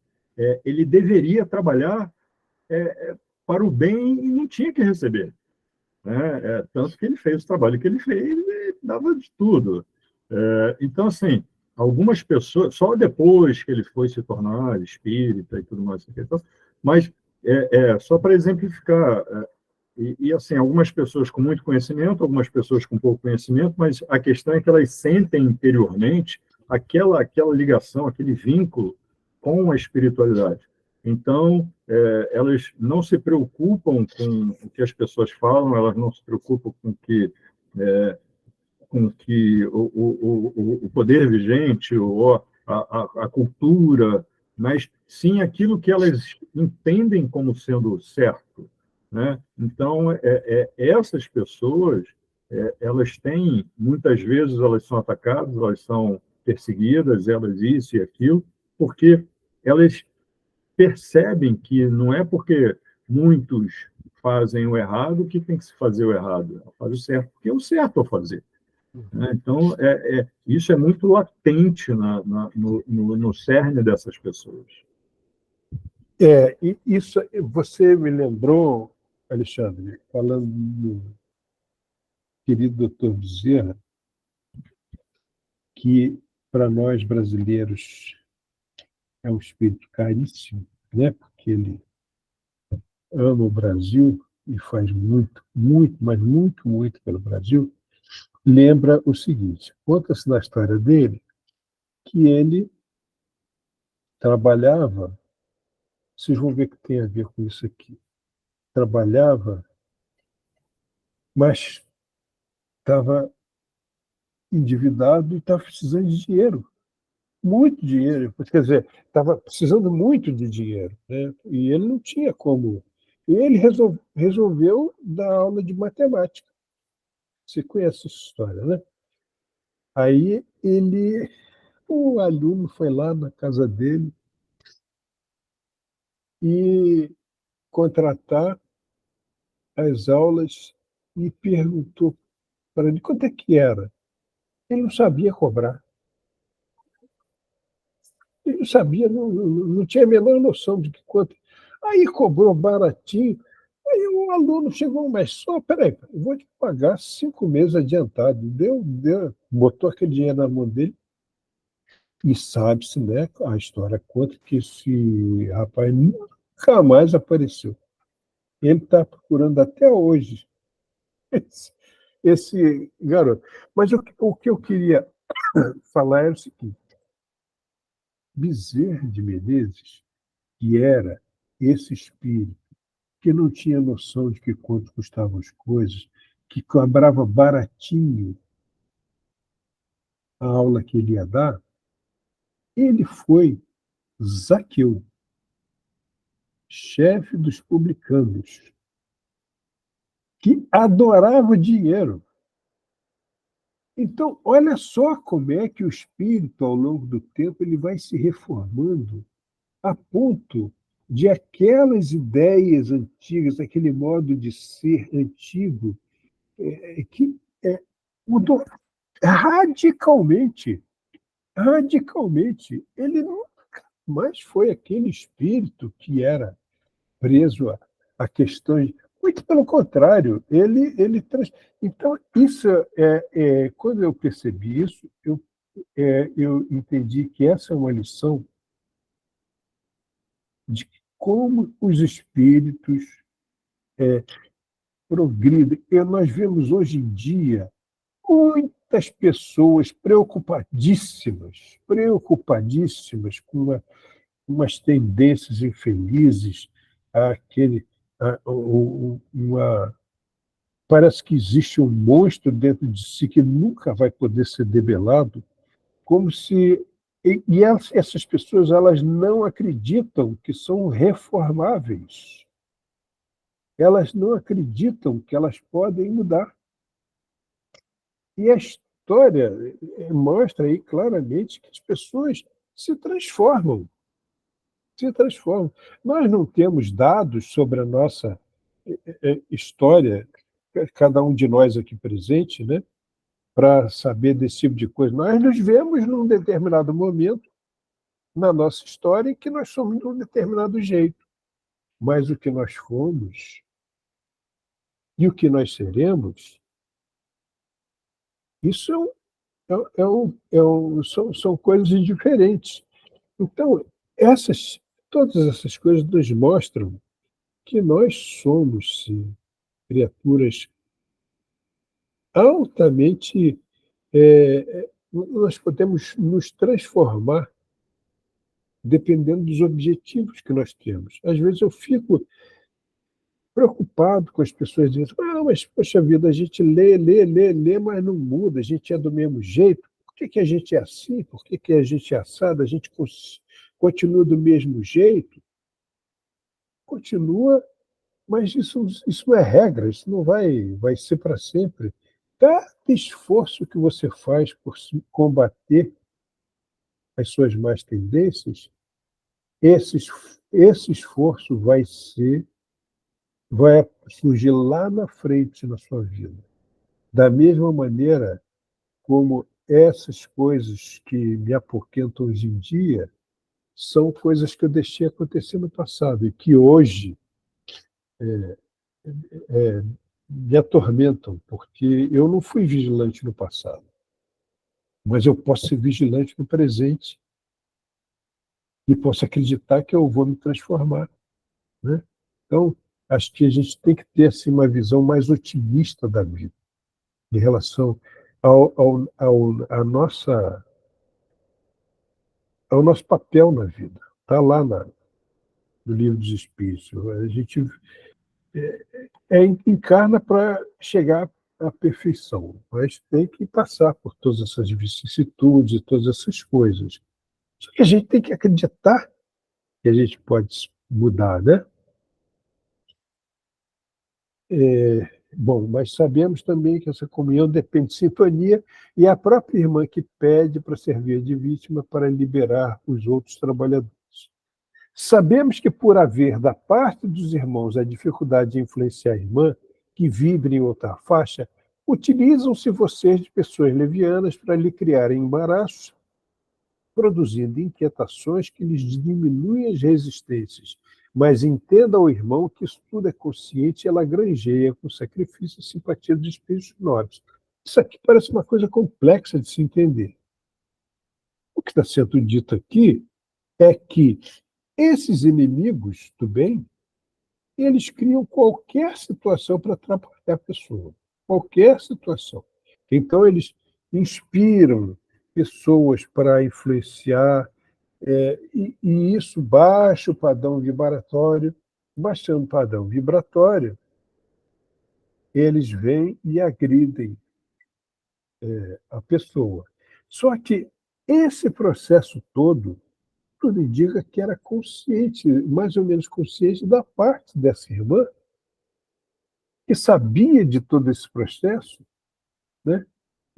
ele deveria trabalhar para o bem e não tinha que receber, né? Tanto que ele fez o trabalho que ele fez e dava de tudo. Então, assim, algumas pessoas, só depois que ele foi se tornar espírita e tudo mais, então, mas só para exemplificar, assim, algumas pessoas com muito conhecimento, algumas pessoas com pouco conhecimento, mas a questão é que elas sentem interiormente aquela ligação, aquele vínculo com a espiritualidade. Então, elas não se preocupam com o que as pessoas falam, elas não se preocupam com que o poder vigente ou a cultura, mas sim aquilo que elas entendem como sendo certo, né? Então, essas pessoas, elas têm, muitas vezes, elas são atacadas, elas são perseguidas, elas isso e aquilo, porque elas percebem que não é porque muitos fazem o errado que tem que se fazer o errado. Faz o certo porque é o certo a fazer, né? Então, isso é muito latente no cerne dessas pessoas. E isso você me lembrou, Alexandre, falando do querido doutor Bezerra, que para nós brasileiros é um espírito caríssimo, né? Porque ele ama o Brasil e faz muito, muito, mas muito, muito pelo Brasil. Lembra o seguinte: conta-se na história dele que ele trabalhava, vocês vão ver que tem a ver com isso aqui, trabalhava, mas estava endividado e estava precisando de dinheiro, muito dinheiro, quer dizer, estava precisando muito de dinheiro, né? E ele não tinha como. E ele resolveu dar aula de matemática. Você conhece essa história, né? Aí o aluno foi lá na casa dele e contratar as aulas e perguntou para ele quanto é que era. Ele não sabia cobrar. Ele não sabia, não tinha a menor noção de que quanto. Aí cobrou baratinho. Aí o aluno chegou, mas só, peraí, eu vou te pagar 5 meses adiantado. Botou aquele dinheiro na mão dele e sabe-se, né, a história conta que esse rapaz nunca mais apareceu. Ele está procurando até hoje esse garoto. Mas o que eu queria falar era o seguinte: Bezerra de Menezes, que era esse espírito que não tinha noção de que quanto custavam as coisas, que cobrava baratinho a aula que ele ia dar, ele foi Zaqueu, chefe dos publicanos, que adorava dinheiro. Então, olha só como é que o espírito, ao longo do tempo, ele vai se reformando a ponto de aquelas ideias antigas, aquele modo de ser antigo, que mudou radicalmente. Radicalmente. Ele nunca mais foi aquele espírito que era preso a questões. Muito pelo contrário, Então, isso quando eu percebi isso, eu entendi que essa é uma lição de como os espíritos progridem. Nós vemos hoje em dia muitas pessoas preocupadíssimas com umas tendências infelizes, parece que existe um monstro dentro de si que nunca vai poder ser debelado, como se essas pessoas elas não acreditam que são reformáveis. Elas não acreditam que elas podem mudar. E a história mostra aí claramente que as pessoas se transformam. Se transformam. Nós não temos dados sobre a nossa história, cada um de nós aqui presente, né, para saber desse tipo de coisa. Nós nos vemos num determinado momento na nossa história em que nós somos de um determinado jeito. Mas o que nós fomos e o que nós seremos, isso são coisas diferentes. Então, todas essas coisas nos mostram que nós somos, sim, criaturas altamente. Nós podemos nos transformar dependendo dos objetivos que nós temos. Às vezes eu fico preocupado com as pessoas dizendo: mas, poxa vida, a gente lê, mas não muda, a gente é do mesmo jeito. Por que a gente é assim? Por que a gente é assado? A gente continua do mesmo jeito? Continua, mas isso não é regra, isso não vai ser para sempre. Cada esforço que você faz por combater as suas más tendências, esse esforço vai surgir lá na frente na sua vida. Da mesma maneira como essas coisas que me apoquentam hoje em dia são coisas que eu deixei acontecer no passado e que hoje me atormentam, porque eu não fui vigilante no passado, mas eu posso ser vigilante no presente e posso acreditar que eu vou me transformar, né? Então, acho que a gente tem que ter assim, uma visão mais otimista da vida, em relação à ao nosso papel na vida. Está lá no Livro dos Espíritos. A gente encarna para chegar à perfeição, mas tem que passar por todas essas vicissitudes e todas essas coisas. Só que a gente tem que acreditar que a gente pode mudar, né? Bom, mas sabemos também que essa comunhão depende de sintonia e é a própria irmã que pede para servir de vítima para liberar os outros trabalhadores. Sabemos que, por haver da parte dos irmãos a dificuldade de influenciar a irmã, que vibre em outra faixa, utilizam-se vocês de pessoas levianas para lhe criarem embaraços, produzindo inquietações que lhes diminuem as resistências. Mas entenda ao irmão que isso tudo é consciente e ela granjeia com sacrifício e simpatia dos espíritos nobres. Isso aqui parece uma coisa complexa de se entender. O que está sendo dito aqui é que esses inimigos do bem, eles criam qualquer situação para atrapalhar a pessoa. Qualquer situação. Então, eles inspiram pessoas para influenciar, e isso baixa o padrão vibratório. Baixando o padrão vibratório, eles vêm e agridem a pessoa. Só que esse processo todo, tudo indica que era consciente, mais ou menos consciente da parte dessa irmã, que sabia de todo esse processo, né?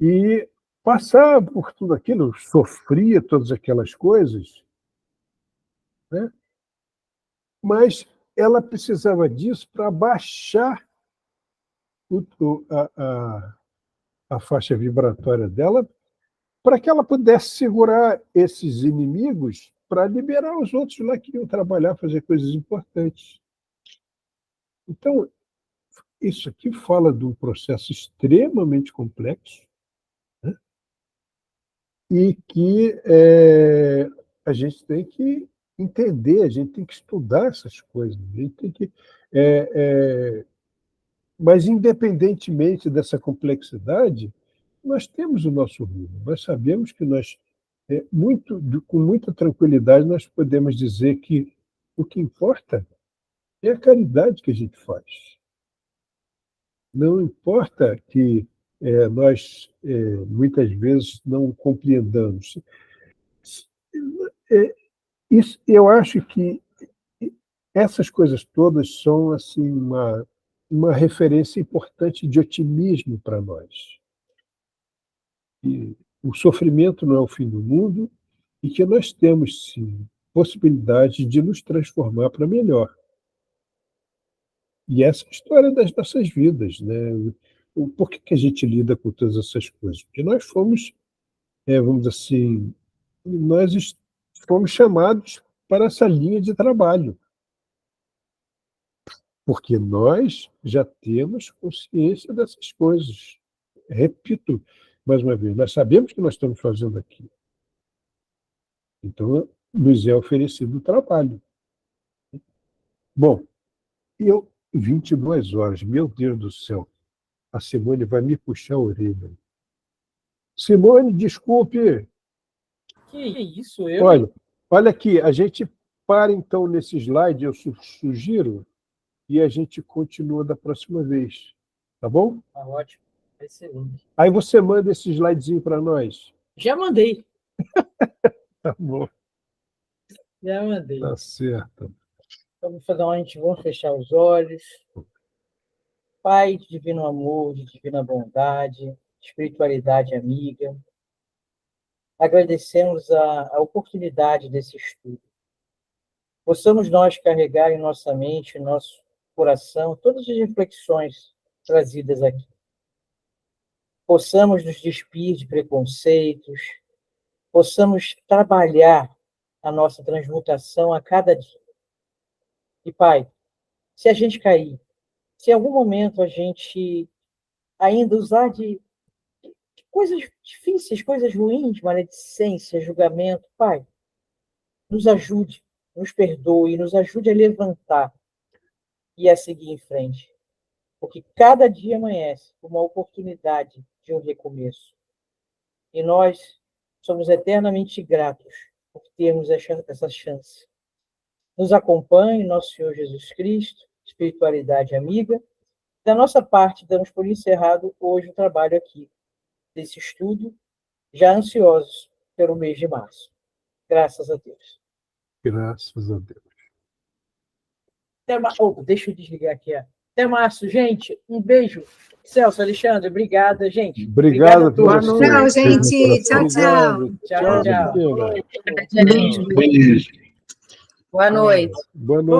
E passava por tudo aquilo, sofria todas aquelas coisas, né? Mas ela precisava disso para baixar a faixa vibratória dela, para que ela pudesse segurar esses inimigos para liberar os outros lá que iam trabalhar, fazer coisas importantes. Então, isso aqui fala de um processo extremamente complexo, né? E que a gente tem que entender, a gente tem que estudar essas coisas, a gente tem que... mas, independentemente dessa complexidade, nós temos o nosso rumo. Nós sabemos que nós, com muita tranquilidade, nós podemos dizer que o que importa é a caridade que a gente faz. Não importa que nós, muitas vezes, não compreendamos. Eu acho que essas coisas todas são assim, uma referência importante de otimismo para nós. E o sofrimento não é o fim do mundo, e que nós temos, sim, possibilidade de nos transformar para melhor. E essa é a história das nossas vidas, né? Por que a gente lida com todas essas coisas? Porque nós fomos, vamos dizer assim, fomos chamados para essa linha de trabalho. Porque nós já temos consciência dessas coisas. Repito mais uma vez, nós sabemos o que nós estamos fazendo aqui. Então, nos é oferecido o trabalho. Bom, 22 horas, meu Deus do céu, a Simone vai me puxar a orelha. Simone, desculpe. Que isso, eu? Olha aqui, a gente para então nesse slide, eu sugiro, e a gente continua da próxima vez. Tá bom? Tá ótimo. Excelente. Aí você manda esse slidezinho para nós. Já mandei. Tá bom. Já mandei. Tá certo. Vamos vamos fechar os olhos. Pai de divino amor, de divina bondade, espiritualidade amiga, agradecemos a oportunidade desse estudo. Possamos nós carregar em nossa mente, em nosso coração, todas as reflexões trazidas aqui. Possamos nos despir de preconceitos, possamos trabalhar a nossa transmutação a cada dia. E, Pai, se a gente cair, se em algum momento a gente ainda usar de coisas difíceis, coisas ruins, maledicência, julgamento, Pai, nos ajude, nos perdoe, nos ajude a levantar e a seguir em frente. Porque cada dia amanhece uma oportunidade de um recomeço. E nós somos eternamente gratos por termos essa chance. Nos acompanhe, nosso Senhor Jesus Cristo, espiritualidade amiga. Da nossa parte, damos por encerrado hoje o trabalho aqui, desse estudo, já ansiosos pelo mês de março. Graças a Deus. Graças a Deus. Deixa eu desligar aqui. Até março, gente. Um beijo. Celso, Alexandre, obrigada, gente. Obrigado por você. Tchau, gente. Tchau, tchau. Tchau, tchau. Beijo. Beijo. Boa noite. Boa noite.